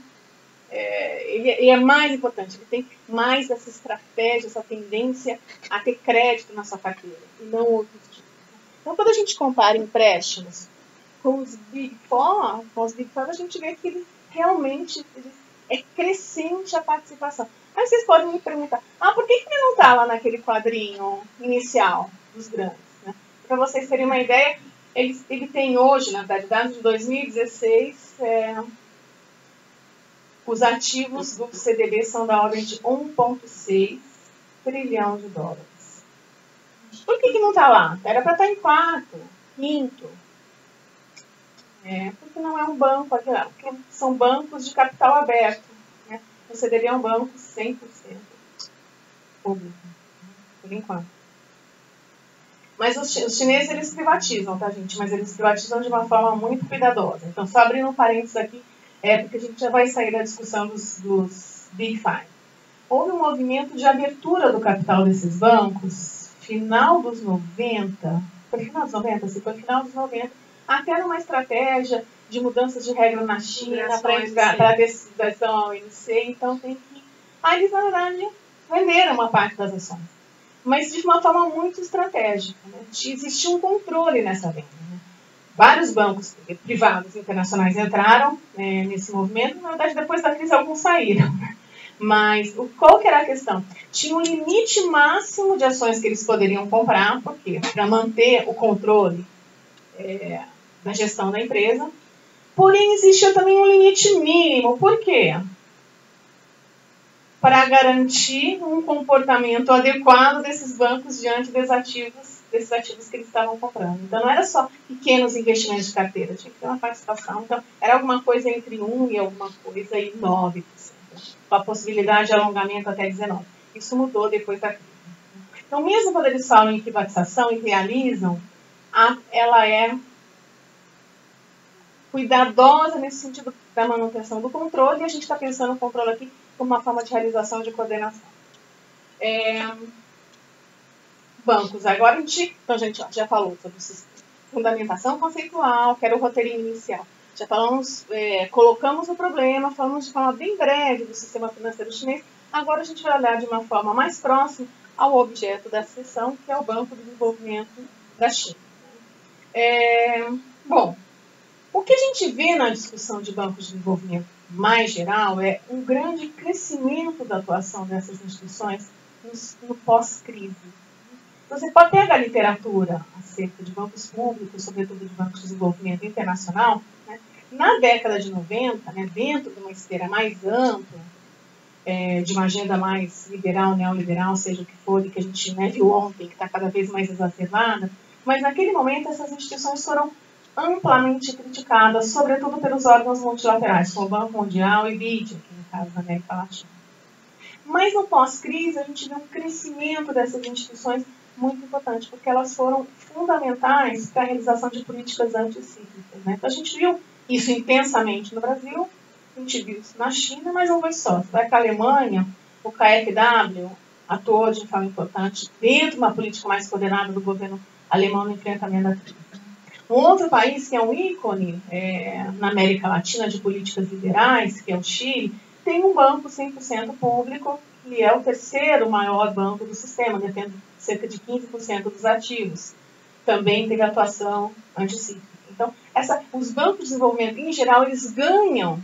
ele é mais importante, ele tem mais essa estratégia, essa tendência a ter crédito na sua carteira, e não outros tipos. Então, quando a gente compara empréstimos com os Big Four, a gente vê que eles realmente é crescente a participação. Aí vocês podem me perguntar, por que ele não está lá naquele quadrinho inicial dos grandes? Né? Para vocês terem uma ideia, ele tem hoje, na verdade, dados de 2016, os ativos do CDB são da ordem de 1,6 trilhão de dólares. Por que não está lá? Era para estar em quarto, quinto. Porque não é um banco, porque são bancos de capital aberto. Né? Você seria um banco 100% público, por enquanto. Mas os chineses, eles privatizam, tá, gente? Mas eles privatizam de uma forma muito cuidadosa. Então, só abrindo um parênteses aqui, porque a gente já vai sair da discussão dos Big Five. Houve um movimento de abertura do capital desses bancos, final dos 90, foi final dos 90? Sim, foi final dos 90, até numa estratégia de mudanças de regra na China, para a decisão ao OMC, então tem que... Aí eles, na verdade, venderam uma parte das ações, mas de uma forma muito estratégica. Né? Existia um controle nessa venda. Né? Vários bancos privados internacionais entraram nesse movimento, na verdade, depois da crise, alguns saíram. Mas qual que era a questão? Tinha um limite máximo de ações que eles poderiam comprar, por quê? Para manter o controle da gestão da empresa. Porém, existia também um limite mínimo. Por quê? Para garantir um comportamento adequado desses bancos diante desses ativos que eles estavam comprando. Então, não era só pequenos investimentos de carteira, tinha que ter uma participação. Então, era alguma coisa entre 1 e alguma coisa e 9%. Com a possibilidade de alongamento até 19%. Isso mudou depois da crise. Então, mesmo quando eles falam em privatização e realizam, ela é cuidadosa nesse sentido da manutenção do controle, e a gente está pensando no controle aqui como uma forma de realização de coordenação. Bancos. Agora a gente já falou sobre fundamentação conceitual, que era o roteirinho inicial. Já falamos, colocamos o problema, falamos de forma bem breve do sistema financeiro chinês. Agora a gente vai olhar de uma forma mais próxima ao objeto da sessão, que é o Banco de Desenvolvimento da China. Bom, o que a gente vê na discussão de bancos de desenvolvimento mais geral é um grande crescimento da atuação dessas instituições no pós-crise. Você pode pegar a literatura acerca de bancos públicos, sobretudo de bancos de desenvolvimento internacional, né? Na década de 90, né, dentro de uma esteira mais ampla, de uma agenda mais liberal, neoliberal, seja o que for, e que a gente viu ontem, que está cada vez mais exacerbada, mas naquele momento essas instituições foram amplamente criticadas, sobretudo pelos órgãos multilaterais, como o Banco Mundial e BID, aqui no caso da América Latina. Mas no pós-crise a gente vê um crescimento dessas instituições muito importante, porque elas foram fundamentais para a realização de políticas anticíclicas. Né? Então a gente viu isso intensamente no Brasil, a gente viu isso na China, mas não foi só. Você vai para a Alemanha, o KfW atuou de forma importante dentro de uma política mais coordenada do governo alemão no enfrentamento da crise. Um outro país que é um ícone na América Latina de políticas liberais, que é o Chile, tem um banco 100% público, que é o terceiro maior banco do sistema, detendo cerca de 15% dos ativos. Também teve atuação anticíclica. Então, os bancos de desenvolvimento, em geral, eles ganham,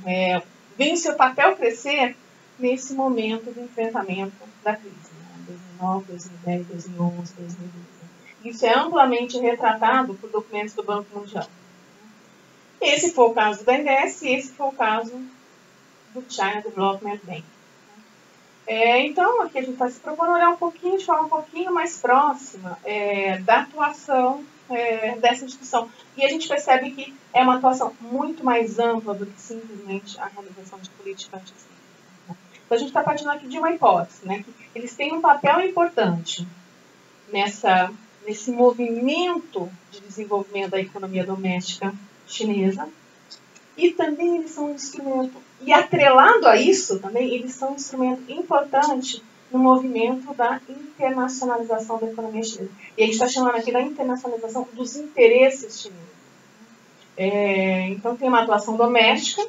veem seu papel crescer nesse momento do enfrentamento da crise, né? 2009, 2010, 2011, 2012. Isso é amplamente retratado por documentos do Banco Mundial. Esse foi o caso da NDES e esse foi o caso do China Development Bank. Então, aqui a gente está se propondo olhar um pouquinho, de forma um pouquinho mais próxima da atuação dessa instituição. E a gente percebe que é uma atuação muito mais ampla do que simplesmente a realização de política anticíclica. Então, a gente está partindo aqui de uma hipótese, né, que eles têm um papel importante nesse movimento de desenvolvimento da economia doméstica chinesa, e também eles são um instrumento, e atrelado a isso também, eles são um instrumento importante no movimento da internacionalização da economia chinesa. E a gente está chamando aqui da internacionalização dos interesses chineses. Então tem uma atuação doméstica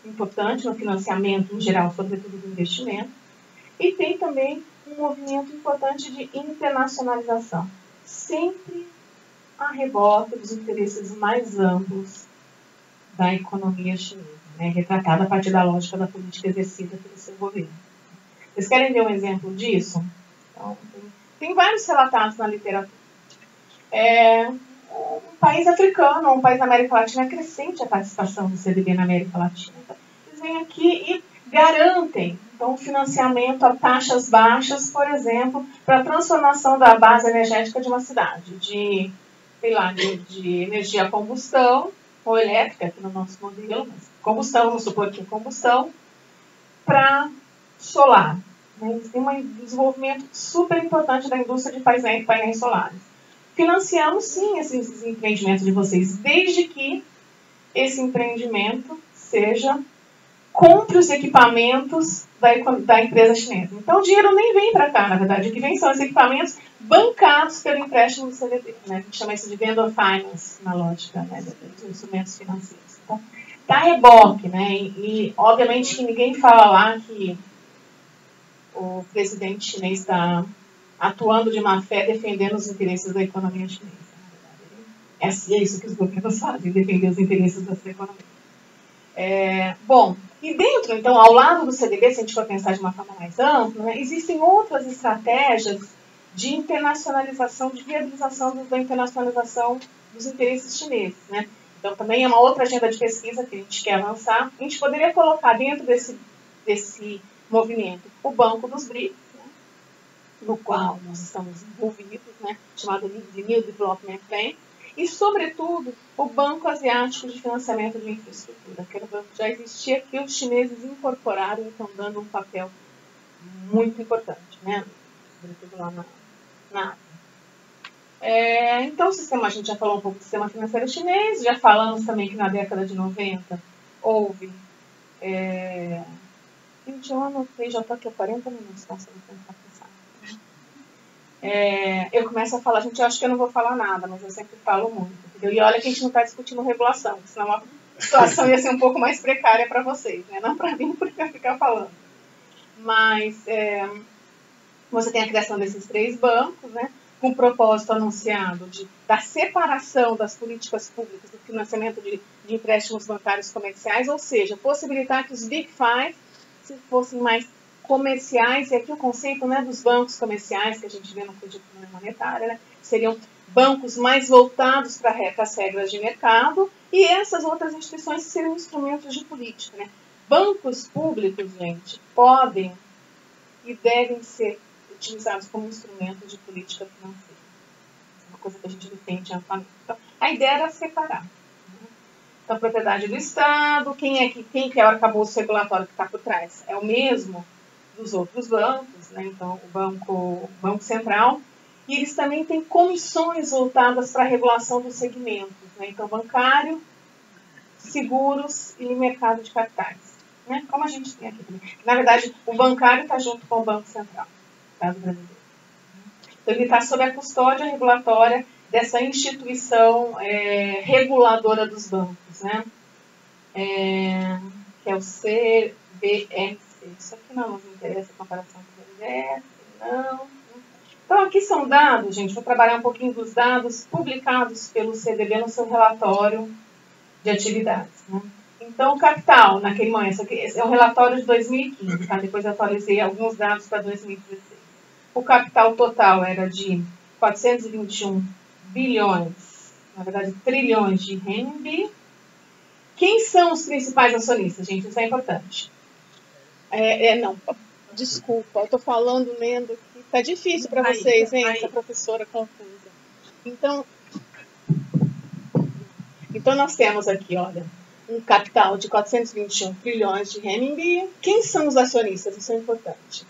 importante no financiamento em geral, sobretudo do investimento, e tem também um movimento importante de internacionalização, sempre a rebote dos interesses mais amplos da economia chinesa, né, retratada a partir da lógica da política exercida pelo seu governo. Vocês querem ver um exemplo disso? Então, tem vários relatados na literatura. Um país africano, um país da América Latina, é crescente a participação do CDB na América Latina. Então, eles vêm aqui e garantem o financiamento a taxas baixas, por exemplo, para a transformação da base energética de uma cidade, de energia a combustão, ou elétrica, aqui no nosso modelo, mas combustão, vamos supor que é combustão, para solar. Tem um desenvolvimento super importante da indústria de painéis solares. Financiamos, sim, esses empreendimentos de vocês, desde que esse empreendimento compre os equipamentos da empresa chinesa. Então, o dinheiro nem vem para cá, na verdade. O que vem são os equipamentos bancados pelo empréstimo do CDB. Né? A gente chama isso de vendor finance, na lógica, né, dos instrumentos financeiros. Então, tá reboque, né? E, obviamente, que ninguém fala lá que o presidente chinês está atuando de má fé, defendendo os interesses da economia chinesa. É isso que os governos fazem, defender os interesses da sua economia. Bom, e dentro, então, ao lado do CDB, se a gente for pensar de uma forma mais ampla, né, existem outras estratégias de internacionalização, de viabilização da internacionalização dos interesses chineses. Né? Então, também é uma outra agenda de pesquisa que a gente quer avançar. A gente poderia colocar dentro desse movimento o Banco dos BRICS, né, no qual nós estamos envolvidos, né, chamado de New Development Plan, e, sobretudo, o Banco Asiático de Financiamento de Infraestrutura. Aquele banco já existia, que os chineses incorporaram e estão dando um papel muito importante, né, sobretudo lá na Ásia. Então, o sistema, a gente já falou um pouco do sistema financeiro chinês, já falamos também que na década de 90 houve... Gente, eu anotei, já estou aqui há 40 minutos, nossa, eu vou tentar pensar. Eu começo a falar, gente, eu acho que eu não vou falar nada, mas eu sempre falo muito. Entendeu? E olha que a gente não está discutindo regulação, senão a situação ia ser um pouco mais precária para vocês, né? Não para mim, porque eu ficar falando. Mas você tem a criação desses 3 bancos, né? Com o propósito anunciado da separação das políticas públicas do financiamento de empréstimos bancários comerciais, ou seja, possibilitar que os Big Five se fossem mais comerciais, e aqui o conceito, né, dos bancos comerciais que a gente vê no Código de Economia Monetária, né, seriam bancos mais voltados para as regras de mercado, e essas outras instituições seriam instrumentos de política. Né. Bancos públicos, gente, podem e devem ser utilizados como instrumentos de política financeira. É uma coisa que a gente defende amplamente. Então, a ideia era separar. Então, a propriedade do Estado, quem que é o arcabouço regulatório que está por trás? É o mesmo dos outros bancos, né? Então, o Banco Central, e eles também têm comissões voltadas para a regulação dos segmentos, né? Então, bancário, seguros e mercado de capitais, né? Como a gente tem aqui também. Na verdade, o bancário está junto com o Banco Central, caso brasileiro. Então, ele está sob a custódia regulatória dessa instituição reguladora dos bancos, né? Que é o CBS. Isso aqui não nos interessa, a comparação com o BNDES, não. Então, aqui são dados, gente, vou trabalhar um pouquinho dos dados publicados pelo CDB no seu relatório de atividades. Né? Então, o capital, naquele momento, esse é um relatório de 2015, tá? Depois eu atualizei alguns dados para 2016. O capital total era de 421 bilhões, na verdade, trilhões de renminbi. Quem são os principais acionistas, gente? Isso é importante. Não, desculpa, eu estou falando, lendo aqui. Está difícil para vocês, hein, essa professora confusa. Então, nós temos aqui, olha, um capital de 421 trilhões de renminbi. Quem são os acionistas? Isso é importante.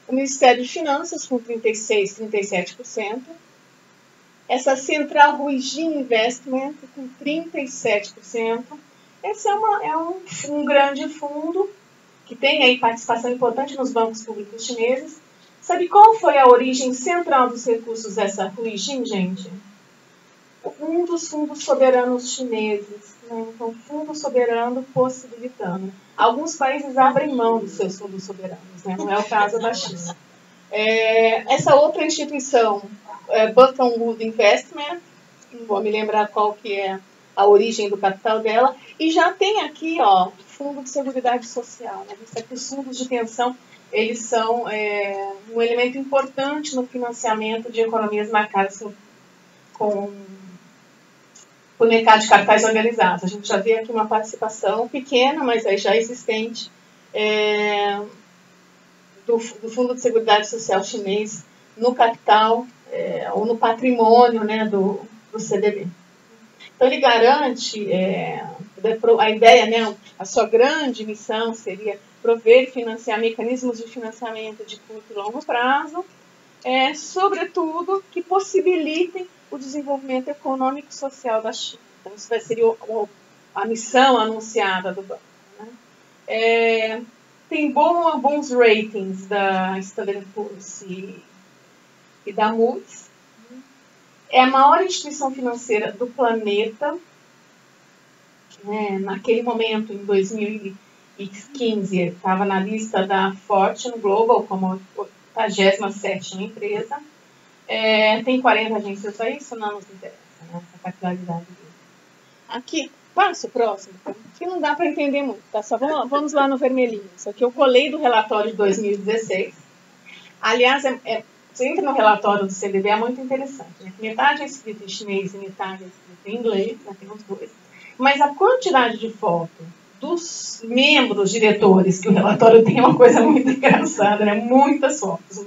O Ministério de Finanças, com 36%, 37%. Essa Central Ruijin Investment, com 37%. Esse é um grande fundo que tem aí participação importante nos bancos públicos chineses. Sabe qual foi a origem central dos recursos dessa Ruijin, gente? Um dos fundos soberanos chineses. Né? Então, fundo soberano possibilitando. Alguns países abrem mão dos seus fundos soberanos, né? Não é o caso da China. Essa outra instituição, Bretton Woods Investment, não vou me lembrar qual que é a origem do capital dela, e já tem aqui, ó, Fundo de Seguridade Social. Né? Isso aqui, os fundos de pensão, eles são um elemento importante no financiamento de economias marcadas por mercado de capitais organizados. A gente já vê aqui uma participação pequena, mas aí já existente, do Fundo de Seguridade Social chinês no capital ou no patrimônio, né, do CDB. Então, ele garante, a ideia, né, a sua grande missão seria prover e financiar mecanismos de financiamento de curto e longo prazo, sobretudo, que possibilitem o desenvolvimento econômico e social da China. Então, isso seria a missão anunciada do banco. Né? Tem bons ratings da Standard & Poor's e da Moody's. É a maior instituição financeira do planeta. Naquele momento, em 2015, estava na lista da Fortune Global como a 87ª empresa. Tem 40 agências aí, isso não nos interessa, né? Essa capitalidade dele. Aqui, passa o próximo. Aqui não dá para entender muito, tá? Só vamos lá no vermelhinho. Isso aqui eu colei do relatório de 2016. Aliás, você entra no relatório do CDB, é muito interessante. Né? Metade é escrito em chinês e metade é escrito em inglês, né? Tem os dois. Mas a quantidade de fotos dos membros diretores, que o relatório tem, é uma coisa muito engraçada, né? Muitas fotos.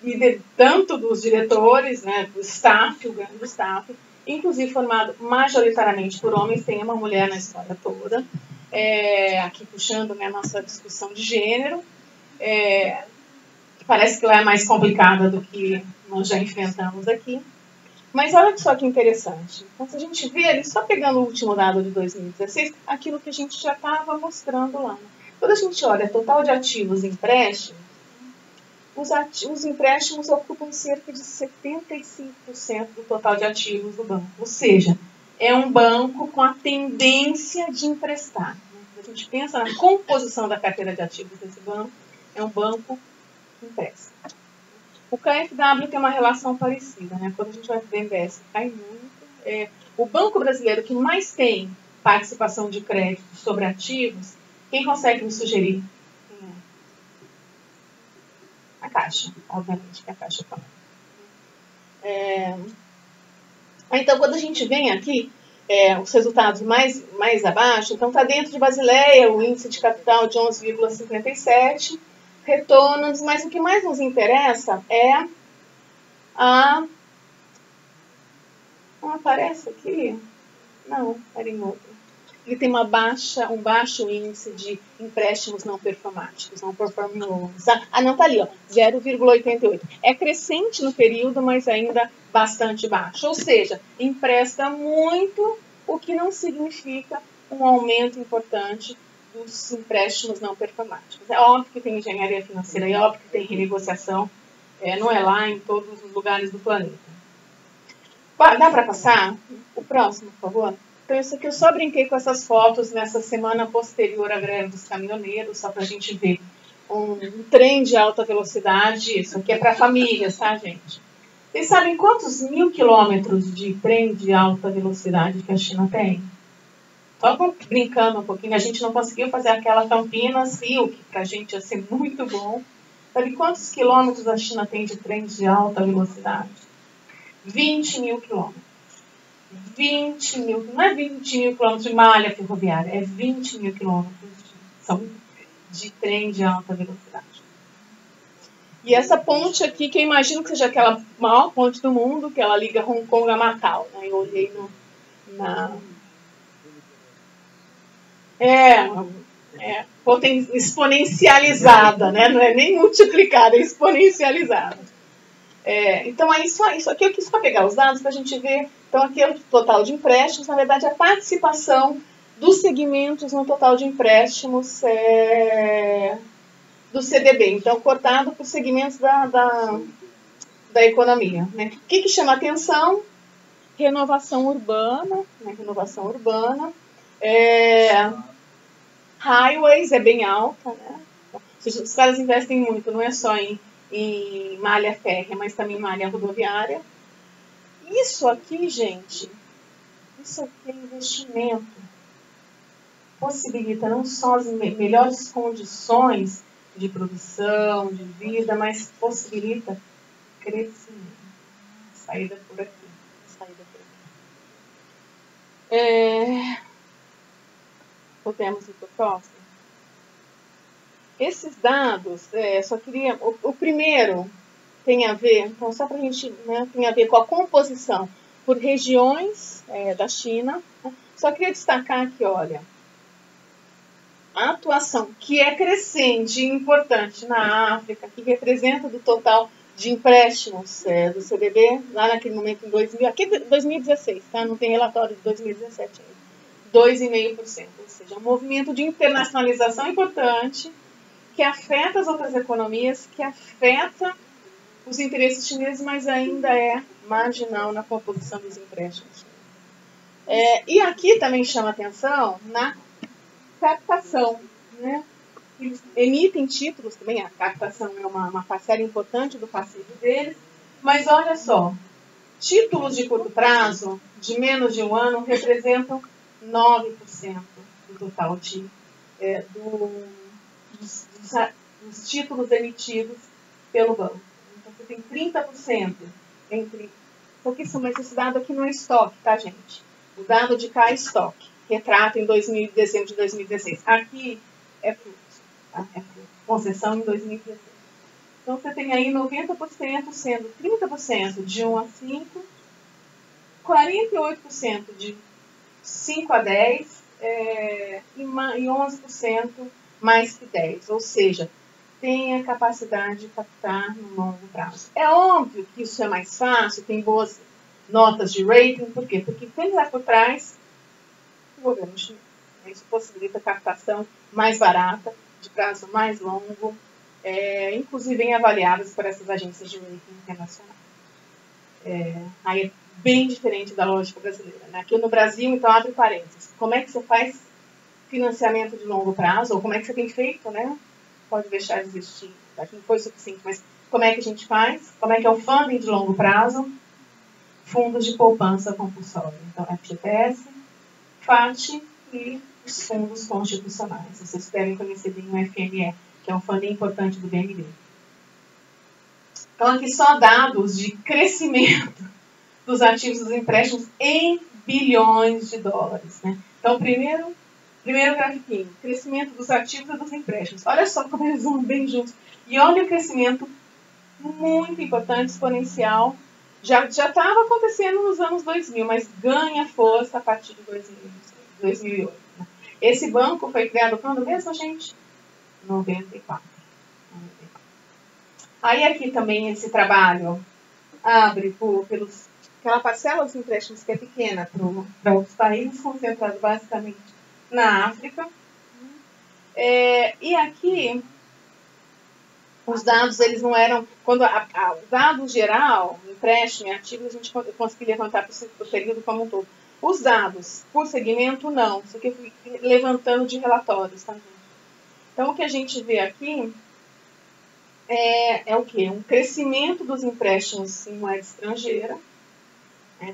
E tanto dos diretores, né, do staff, o grande staff, inclusive formado majoritariamente por homens, tem uma mulher na história toda, aqui puxando, né, a nossa discussão de gênero, parece que ela é mais complicada do que nós já enfrentamos aqui. Mas olha só que interessante. Então, se a gente vê ali, só pegando o último dado de 2016, aquilo que a gente já estava mostrando lá. Né? Quando a gente olha total de ativos e empréstimos, os empréstimos ocupam cerca de 75% do total de ativos do banco. Ou seja, é um banco com a tendência de emprestar. Né? A gente pensa na composição da carteira de ativos desse banco, é um banco que empresta. O KfW tem uma relação parecida, né? Quando a gente vai para o BNDES, cai muito. O banco brasileiro que mais tem participação de crédito sobre ativos, quem consegue me sugerir? A Caixa, obviamente, que a Caixa fala. Então, quando a gente vem aqui, os resultados mais abaixo, então está dentro de Basileia, o índice de capital de 11,57%, retornos, mas o que mais nos interessa é não aparece aqui? Não, era em outro. Ele tem um baixo índice de empréstimos não performáticos, não performing loans. Não, está ali, 0,88. É crescente no período, mas ainda bastante baixo. Ou seja, empresta muito, o que não significa um aumento importante dos empréstimos não performáticos. É óbvio que tem engenharia financeira, é óbvio que tem renegociação, não é lá em todos os lugares do planeta. Dá para passar? O próximo, por favor. Então, isso aqui eu só brinquei com essas fotos nessa semana posterior à greve dos caminhoneiros, só para a gente ver um trem de alta velocidade. Isso aqui é para famílias, tá, gente? Vocês sabem quantos 1.000 quilômetros de trem de alta velocidade que a China tem? Só brincando um pouquinho, a gente não conseguiu fazer aquela Campinas-Rio, que para a gente ia ser muito bom. Sabe quantos quilômetros a China tem de trens de alta velocidade? 20.000 quilômetros. 20.000, não é 20.000 quilômetros de malha ferroviária, é 20.000 quilômetros de trem de alta velocidade. E essa ponte aqui, que eu imagino que seja aquela maior ponte do mundo, que ela liga Hong Kong a Macau. Né? Eu olhei exponencializada, né? Não é nem multiplicada, é exponencializada. Então, isso aqui eu quis só pegar os dados para a gente ver. Então, aqui é o total de empréstimos, na verdade, a participação dos segmentos no total de empréstimos do CDB. Então, cortado por segmentos da economia. Né? O que chama atenção? Renovação urbana. Né? Renovação urbana. Highways é bem alta. Né? Os caras investem muito, não é só em malha férrea, mas também em malha rodoviária. Isso aqui, gente, isso aqui é investimento. Possibilita não só as melhores condições de produção, de vida, mas possibilita crescimento. Saída por aqui. Podemos ir para o próximo? Esses dados, só queria... O primeiro tem a ver, então só para a gente, né, tem a ver com a composição por regiões da China. Só queria destacar aqui, olha, a atuação que é crescente e importante na África, que representa do total de empréstimos do CDB, lá naquele momento em 2016, tá? Não tem relatório de 2017 ainda. 2,5%, ou seja, um movimento de internacionalização importante que afeta as outras economias, que afeta os interesses chineses, mas ainda é marginal na composição dos empréstimos. E aqui também chama atenção na captação, né? Eles emitem títulos também, a captação é uma parcela importante do passivo deles, mas olha só, títulos de curto prazo, de menos de um ano, representam 9% do total dos títulos emitidos pelo banco. Então, você tem 30% entre... Mas esse dado aqui não é estoque, tá, gente? O dado de cá é estoque, retrato em dezembro de 2016. Aqui é fruto, tá? É fruto. Concessão em 2016. Então, você tem aí 90%, sendo 30% de 1 a 5, 48% de 5 a 10 e 11% mais que 10. Ou seja, tem a capacidade de captar no longo prazo. É óbvio que isso é mais fácil, tem boas notas de rating. Por quê? Porque tem lá por trás o governo chinês. Isso possibilita captação mais barata, de prazo mais longo, inclusive bem avaliadas por essas agências de rating internacionais. Aí é bem diferente da lógica brasileira, né? Aqui no Brasil, então, abre parênteses. Como é que você faz financiamento de longo prazo? Ou como é que você tem feito, né? Pode deixar de existir, aqui não foi suficiente, mas como é que a gente faz? Como é que é o funding de longo prazo? Fundos de poupança compulsória. Então, FGTS, FAT e os fundos constitucionais. Vocês devem conhecer bem o FME, que é um funding importante do BNB. Então, aqui só dados de crescimento dos ativos dos empréstimos em bilhões de dólares. Né? Então, primeiro grafiquinho, crescimento dos ativos e dos empréstimos. Olha só como eles vão bem juntos. E olha o crescimento muito importante, exponencial. Já estava acontecendo nos anos 2000, mas ganha força a partir de 2008. Né? Esse banco foi criado quando mesmo, gente? 94. Aí aqui também esse trabalho abre aquela parcela dos empréstimos que é pequena para outros países, concentrado basicamente na África. E aqui os dados, eles não eram... Quando o dado geral, empréstimo e ativos, a gente conseguia levantar para o período como um todo. Os dados por segmento, não. Isso aqui eu fui levantando de relatórios. Tá? Então, o que a gente vê aqui é o quê? Um crescimento dos empréstimos em moeda estrangeira,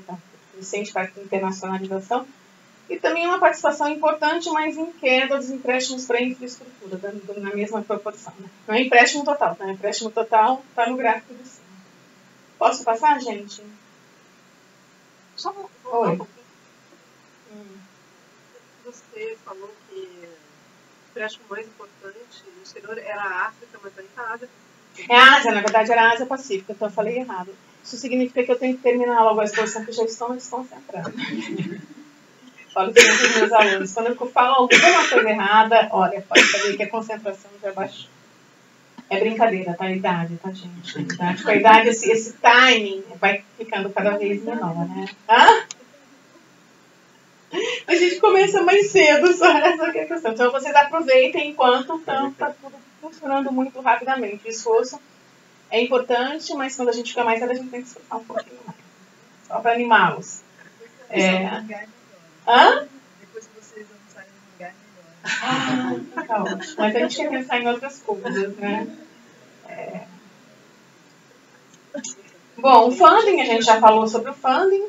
tá? Crescente para a internacionalização, e também uma participação importante, mas em queda dos empréstimos para infraestrutura, na mesma proporção. Né? Não é empréstimo total, tá? O empréstimo total está no gráfico de cima. Posso passar, gente? Só um pouquinho. Você falou que o empréstimo mais importante no exterior era a África, mas ainda a Ásia. É a Ásia, na verdade era a Ásia Pacífica, então eu falei errado. Isso significa que eu tenho que terminar logo a exposição, que já estão me desconcentrando. Falo para os meus alunos, quando eu falo alguma coisa errada, olha, pode saber que a concentração já baixou. É brincadeira, tá? A idade, tá, gente? A idade, com a idade, esse timing vai ficando cada vez menor, né? Hã? A gente começa mais cedo, só essa que é a questão. Então, vocês aproveitem enquanto está tudo funcionando muito rapidamente. O esforço é importante, mas quando a gente fica mais cedo, a gente tem que esforçar um pouquinho mais. Só para animá-los. Hã? Depois que vocês almoçarem no lugar, melhor. Tá ótimo. Mas a gente quer pensar em outras coisas, né? Bom, o funding, a gente já falou sobre o funding.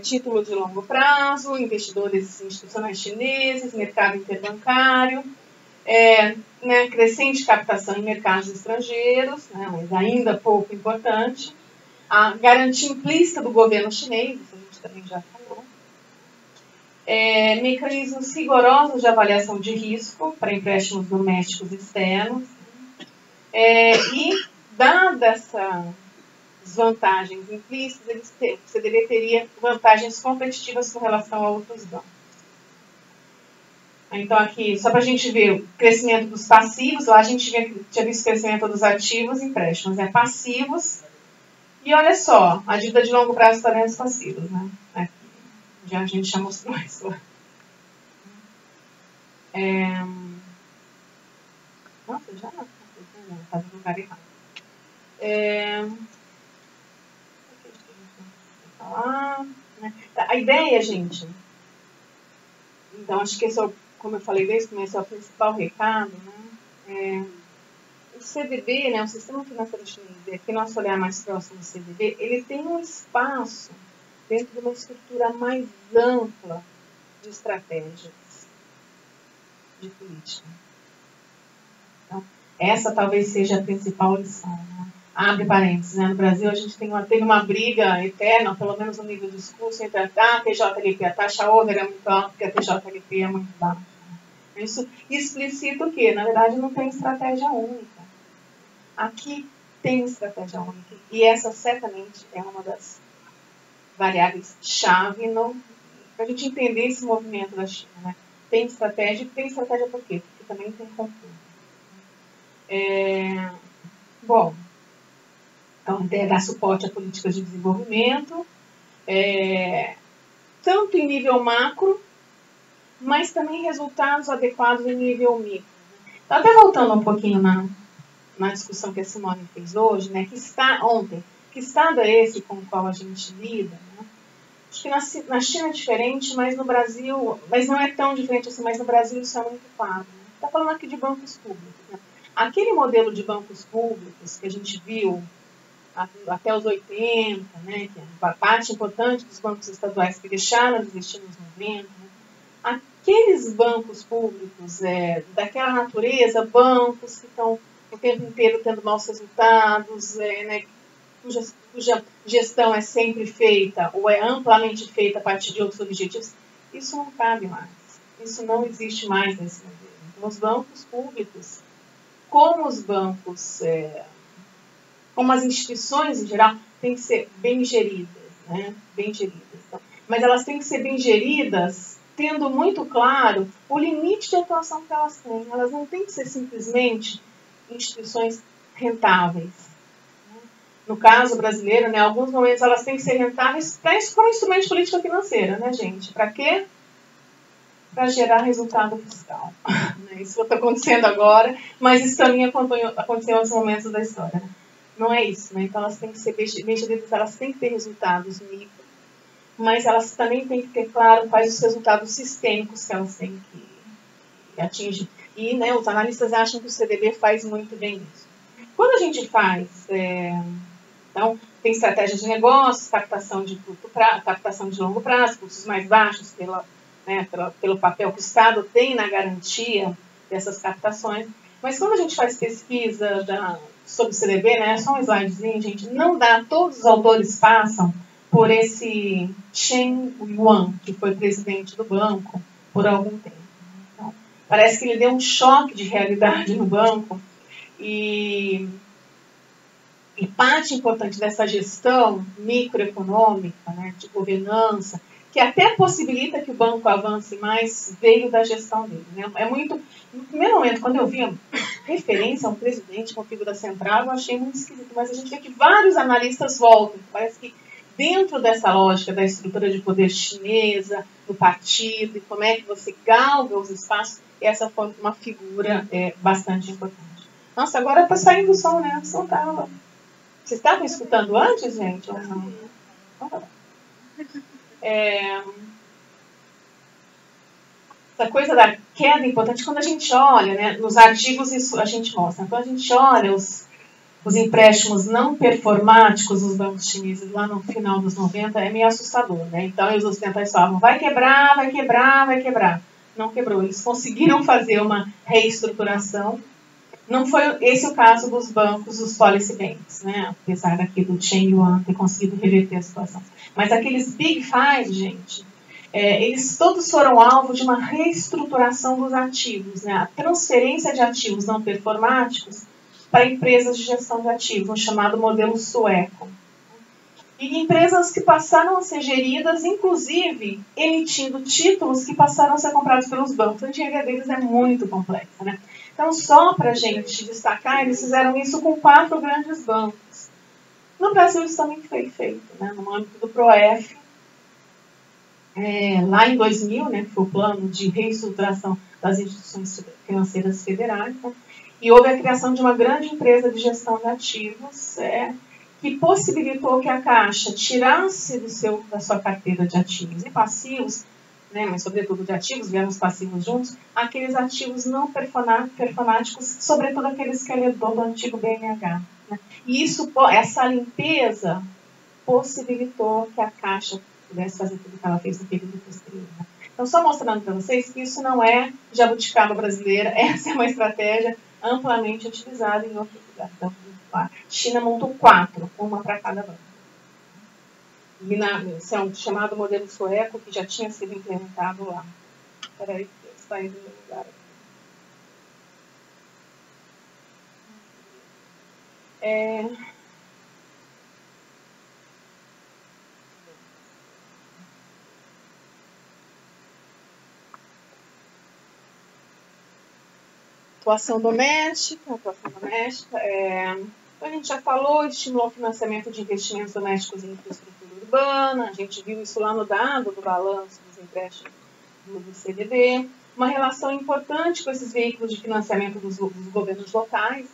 Título de longo prazo, investidores institucionais chineses, mercado interbancário, né, crescente captação em mercados estrangeiros, né, mas ainda pouco importante. A garantia implícita do governo chinês, isso a gente também já falou. Mecanismos rigorosos de avaliação de risco para empréstimos domésticos externos. E, dada desvantagens implícitas, o CDB teria vantagens competitivas com relação a outros bancos. Então, aqui, só para a gente ver o crescimento dos passivos, lá a gente tinha visto o crescimento dos ativos e empréstimos, né? Passivos. E olha só, a dívida de longo prazo está dentro dos passivos, né? Aqui, já a gente já mostrou isso lá. Nossa, já está no lugar errado. A ideia, gente, então acho que esse é, como eu falei desde o começo, é o principal recado, né? O CDB, né, o Sistema Financeiro Chinês, aqui nosso olhar mais próximo do CDB, ele tem um espaço dentro de uma estrutura mais ampla de estratégias de política. Então, essa talvez seja a principal lição, né? Abre parênteses, né? No Brasil a gente teve uma briga eterna, pelo menos no nível do discurso, entre a TJLP, a taxa over é muito alta, porque a TJLP é muito baixa. Isso explicita o quê? Na verdade, não tem estratégia única. Aqui tem estratégia única. E essa, certamente, é uma das variáveis-chave para a gente entender esse movimento da China, né? Tem estratégia por quê? Porque também tem conflito. Bom, então, a ideia é dar suporte a políticas de desenvolvimento, tanto em nível macro, mas também resultados adequados em nível micro. Então, até voltando um pouquinho na discussão que a Simone fez hoje, né, que estado é esse com o qual a gente lida? Né? Acho que na China é diferente, mas no Brasil, mas não é tão diferente assim, mas no Brasil isso é muito claro. Né? Está falando aqui de bancos públicos. Né? Aquele modelo de bancos públicos que a gente viu até os 80, né, que é uma parte importante dos bancos estaduais que deixaram de existir nos 90, né, aqueles bancos públicos daquela natureza, bancos que estão o tempo inteiro tendo maus resultados, né, cuja gestão é sempre feita ou é amplamente feita a partir de outros objetivos, isso não cabe mais. Isso não existe mais nesse modelo. Então, os bancos públicos, como os bancos... como as instituições em geral, têm que ser bem geridas, né? Bem geridas. Então, mas elas têm que ser bem geridas, tendo muito claro o limite de atuação que elas têm. Elas não têm que ser simplesmente instituições rentáveis. No caso brasileiro, né, em alguns momentos elas têm que ser rentáveis como instrumento de política financeira, né, gente? Para quê? Para gerar resultado fiscal. Isso está acontecendo agora, mas isso também aconteceu em outros momentos da história, né? Não é isso, né? Então elas têm que ser bem geridas, elas têm que ter resultados micro, mas elas também têm que ter claro quais os resultados sistêmicos que elas têm que atingir. E, né, os analistas acham que o CDB faz muito bem isso. Quando a gente faz, então, tem estratégias de negócios, captação de longo prazo, custos mais baixos pelo papel que o Estado tem na garantia dessas captações. Mas quando a gente faz pesquisa sobre o CDB, né, só um slidezinho, gente, não dá, todos os autores passam por esse Chen Yuan, que foi presidente do banco por algum tempo. Então, parece que ele deu um choque de realidade no banco e parte importante dessa gestão microeconômica, né, de governança, que até possibilita que o banco avance mais, veio da gestão dele. Né? No primeiro momento, quando eu vi a referência a um presidente com figura central, eu achei muito esquisito, mas a gente vê que vários analistas voltam. Parece que dentro dessa lógica da estrutura de poder chinesa, do partido, e como é que você galga os espaços, essa foi uma figura bastante importante. Nossa, agora está saindo o som, né? O som estava... Vocês estavam escutando antes, gente? Ou não? Essa coisa da queda importante, quando a gente olha, né, nos artigos isso a gente mostra, quando a gente olha os empréstimos não performáticos dos bancos chineses lá no final dos 90, é meio assustador, né? Então, os ocidentais falavam, vai quebrar, vai quebrar, vai quebrar. Não quebrou, eles conseguiram fazer uma reestruturação. Não foi esse o caso dos bancos, dos policy banks, né? Apesar daqui do Chen Yuan ter conseguido reverter a situação. Mas aqueles Big Five, gente, eles todos foram alvo de uma reestruturação dos ativos, né? A transferência de ativos não performáticos para empresas de gestão de ativos, no chamado modelo sueco. E empresas que passaram a ser geridas, inclusive emitindo títulos que passaram a ser comprados pelos bancos. A engenharia deles é muito complexa, né? Então, só para a gente destacar, eles fizeram isso com 4 grandes bancos. No Brasil, isso também foi feito, né? No âmbito do PROEF, lá em 2000, né, que foi o plano de reestruturação das instituições financeiras federais, né? E houve a criação de uma grande empresa de gestão de ativos, que possibilitou que a Caixa tirasse da sua carteira de ativos e passivos, né, mas sobretudo de ativos, vieram os passivos juntos, aqueles ativos não performáticos, sobretudo aqueles que herdou do antigo BNH. Né? E essa limpeza possibilitou que a Caixa pudesse fazer tudo o que ela fez no período posterior. Né? Então, só mostrando para vocês que isso não é jabuticaba brasileira, essa é uma estratégia amplamente utilizada em outros lugares. Então, a China montou 4, uma para cada banco. E esse é um chamado modelo sueco que já tinha sido implementado lá. Espera aí, que eu saí do meu lugar aqui. Atuação doméstica, a gente já falou, estimulou o financiamento de investimentos domésticos em infraestrutura urbana, a gente viu isso lá no dado do balanço dos empréstimos do CDB, uma relação importante com esses veículos de financiamento dos governos locais,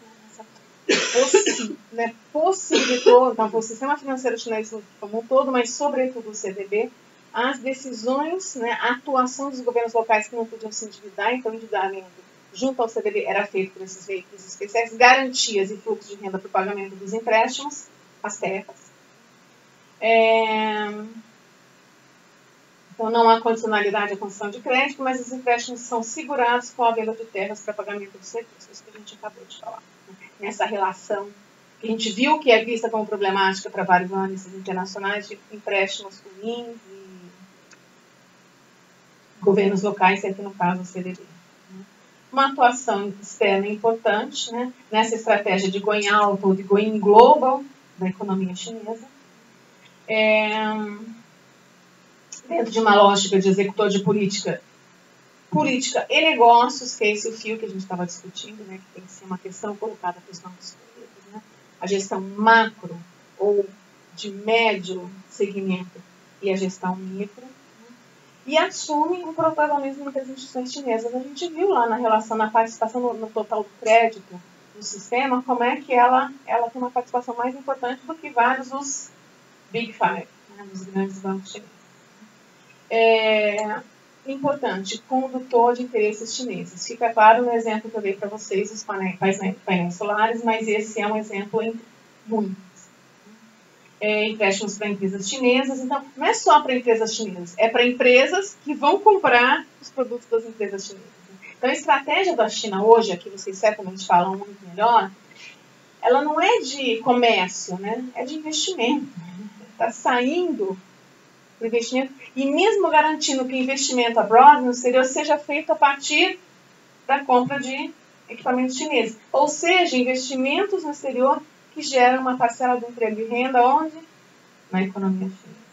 né, possibilitou, então, o sistema financeiro chinês como um todo, mas sobretudo o CDB, as decisões, né, a atuação dos governos locais que não podiam se endividar, então o endividamento junto ao CDB era feito por esses veículos especiais, garantias e fluxo de renda para o pagamento dos empréstimos, as terras. Então, não há condicionalidade à concessão de crédito, mas os empréstimos são segurados com a venda de terras para pagamento dos serviços, isso que a gente acabou de falar. Nessa relação que a gente viu que é vista como problemática para vários analistas internacionais de empréstimos ruins e governos locais, aqui no caso o CDB. Uma atuação externa importante, né, nessa estratégia de going out ou de going global da economia chinesa. Dentro de uma lógica de executor de política e negócios, que é esse o fio que a gente estava discutindo, né, que tem que ser uma questão colocada para os nossos colegas, né, a gestão macro ou de médio segmento e a gestão micro, e assume o protagonismo das instituições chinesas. A gente viu lá na relação, na participação no total do crédito do sistema, como é que ela tem uma participação mais importante do que vários dos Big Five, né, dos grandes bancos chineses. Importante, condutor de interesses chineses. Fica claro no exemplo que eu dei para vocês, os painéis solares, mas esse é um exemplo entre muitos. Empréstimos para empresas chinesas. Então, não é só para empresas chinesas, é para empresas que vão comprar os produtos das empresas chinesas. Então, a estratégia da China hoje, aqui vocês certamente falam muito melhor, ela não é de comércio, né? É de investimento. Está saindo do investimento e mesmo garantindo que o investimento abroad, no exterior, seja feito a partir da compra de equipamentos chineses. Ou seja, investimentos no exterior que geram uma parcela do emprego e renda onde? Na economia chinesa.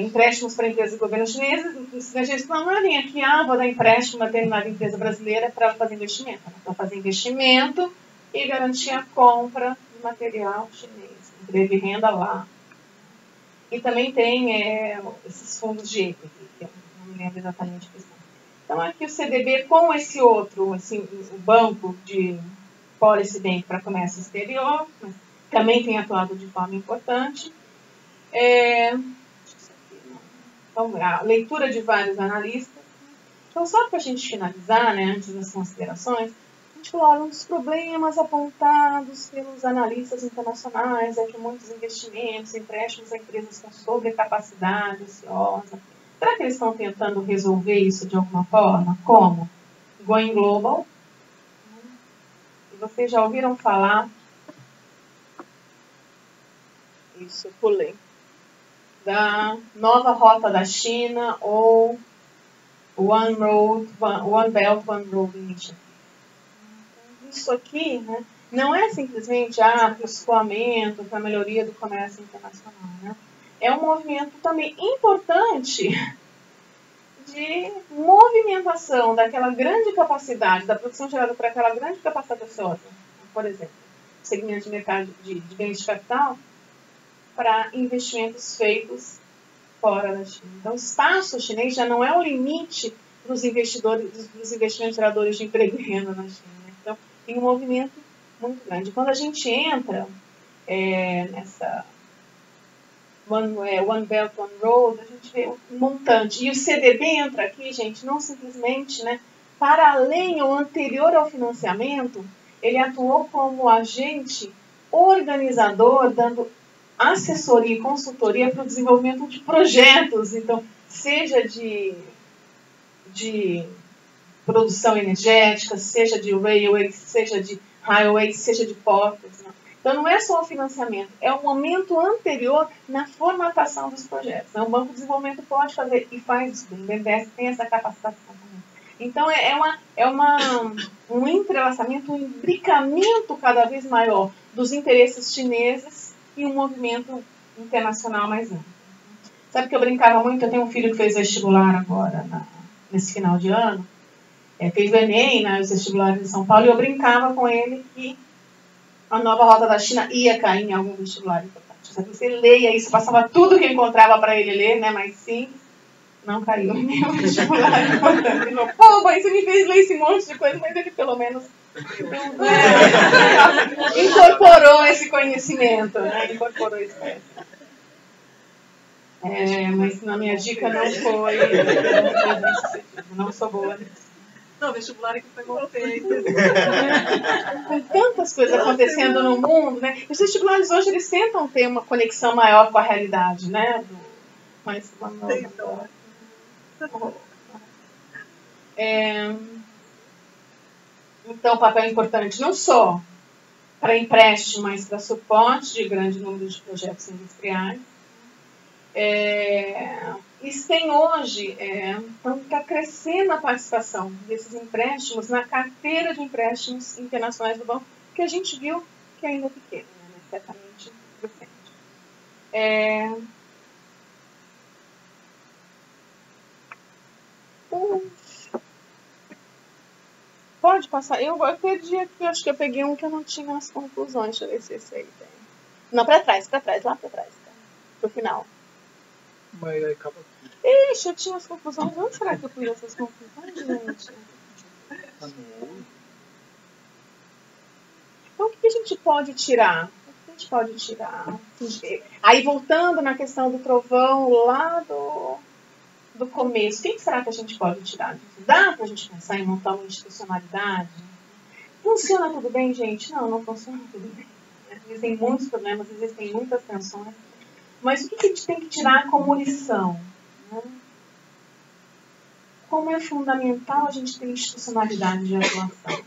Empréstimos para empresas e governos chineses, os estrangeiros não vêm aqui, vou dar empréstimo a determinada empresa brasileira para fazer investimento. Para fazer investimento e garantir a compra de material chinês, emprego e renda lá. E também tem esses fundos de equity, que eu não me lembro exatamente o que são. Então, aqui o CDB com esse outro, o banco de Policy Bank para comércio exterior, também tem atuado de forma importante. Então, a leitura de vários analistas. Então, só para a gente finalizar, né, antes das considerações, a gente falou, um dos problemas apontados pelos analistas internacionais é que muitos investimentos, empréstimos a empresas com sobrecapacidade ociosa. Será que eles estão tentando resolver isso de alguma forma? Como? Going global. E vocês já ouviram falar, isso eu pulei, da nova rota da China ou One Belt, One Road Initiative. Isso aqui, né, Não é simplesmente para o escoamento, para a melhoria do comércio internacional. Né? É um movimento também importante de movimentação daquela grande capacidade, da produção gerada por aquela grande capacidade ociosa, por exemplo, segmento de mercado de bens de capital, para investimentos feitos fora da China. Então, o espaço chinês já não é o limite dos investidores, dos investimentos geradores de emprego e renda na China. Então, tem um movimento muito grande. Quando a gente entra nessa One Belt, One Road, a gente vê um montante. E o CDB entra aqui, gente, não simplesmente, né, para além ou anterior ao financiamento, ele atuou como agente organizador, dando assessoria e consultoria para o desenvolvimento de projetos, então, seja de produção energética, seja de railways, seja de highways, seja de portos. Né? Então, não é só o financiamento, é o momento anterior na formatação dos projetos. Né? O Banco de Desenvolvimento pode fazer e faz isso bem, o BNDES tem essa capacitação também. Então, um entrelaçamento, um imbricamento cada vez maior dos interesses chineses e um movimento internacional mais amplo. Sabe que eu brincava muito? Eu tenho um filho que fez vestibular agora, nesse final de ano. Fez o Enem, né, os vestibulares de São Paulo, e eu brincava com ele que a nova rota da China ia cair em algum vestibular importante. Se você leia isso, passava tudo que eu encontrava para ele ler, né, mas sim, não caiu em nenhum vestibular importante. Ele falou, pô, mãe, você me fez ler esse monte de coisa, mas ele pelo menos incorporou esse conhecimento, né, incorporou esse conhecimento. Mas na minha dica não foi não sou boa nisso. Não, vestibular é que foi mal feito. Com tantas coisas acontecendo no mundo, né? Os vestibulares hoje eles tentam ter uma conexão maior com a realidade, né? Mas então, o papel é importante não só para empréstimo, mas para suporte de grande número de projetos industriais. Isso tem hoje, então está crescendo a participação desses empréstimos na carteira de empréstimos internacionais do banco, que a gente viu que ainda é pequena, né, mas certamente crescente. Pode passar. Eu perdi aqui, acho que eu peguei um que eu não tinha as conclusões. Deixa eu ver se esse aí tem. Não, para trás, lá para trás, pro final. Mas aí acaba aqui. Ixi, eu tinha as conclusões. Onde será que eu pus essas conclusões, gente? Então, o que a gente pode tirar? Aí, voltando na questão do trovão lá do começo, o que será que a gente pode tirar? Dá para a gente pensar em montar uma institucionalidade? Funciona tudo bem, gente? Não funciona tudo bem. Existem muitos problemas, existem muitas tensões. Mas o que a gente tem que tirar como lição? Né? Como é fundamental a gente ter institucionalidade de atuação.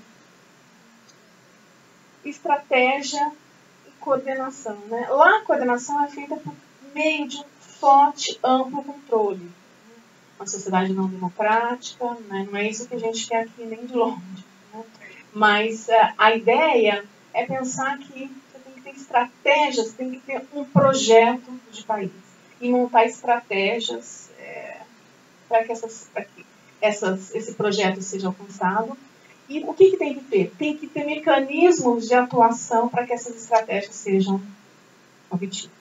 Estratégia e coordenação. Né? Lá a coordenação é feita por meio de um forte, amplo controle. Uma sociedade não democrática, né? Não é isso que a gente quer aqui nem de longe. Né? Mas a ideia é pensar que você tem que ter estratégias, tem que ter um projeto de país e montar estratégias para que esse projeto seja alcançado. E o que tem que ter? Tem que ter mecanismos de atuação para que essas estratégias sejam obtidas.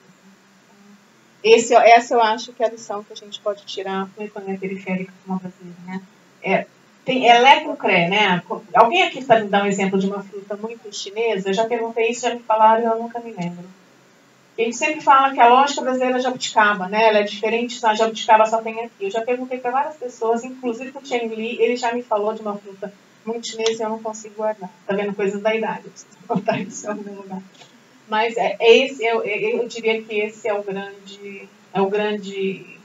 Essa eu acho que é a lição que a gente pode tirar com a economia periférica como a brasileira. Né? Ela é concreta, né? Alguém aqui sabe me dar um exemplo de uma fruta muito chinesa? Eu já perguntei isso, já me falaram e eu nunca me lembro. A gente sempre fala que a lógica brasileira é jabuticaba, né? Ela é diferente, a jabuticaba só tem aqui. Eu já perguntei para várias pessoas, inclusive para o Cheng Li, ele já me falou de uma fruta muito chinesa e eu não consigo guardar. Tá vendo? Coisas da idade, eu preciso botar isso em algum lugar. Mas eu diria que esse é o grande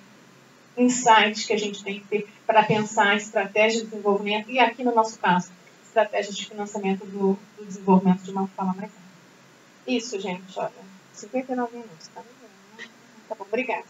insight que a gente tem que ter para pensar a estratégia de desenvolvimento e, aqui no nosso caso, estratégia de financiamento do desenvolvimento de uma forma mais ampla. Isso, gente, olha, 59 minutos, tá? Tá bom, obrigada.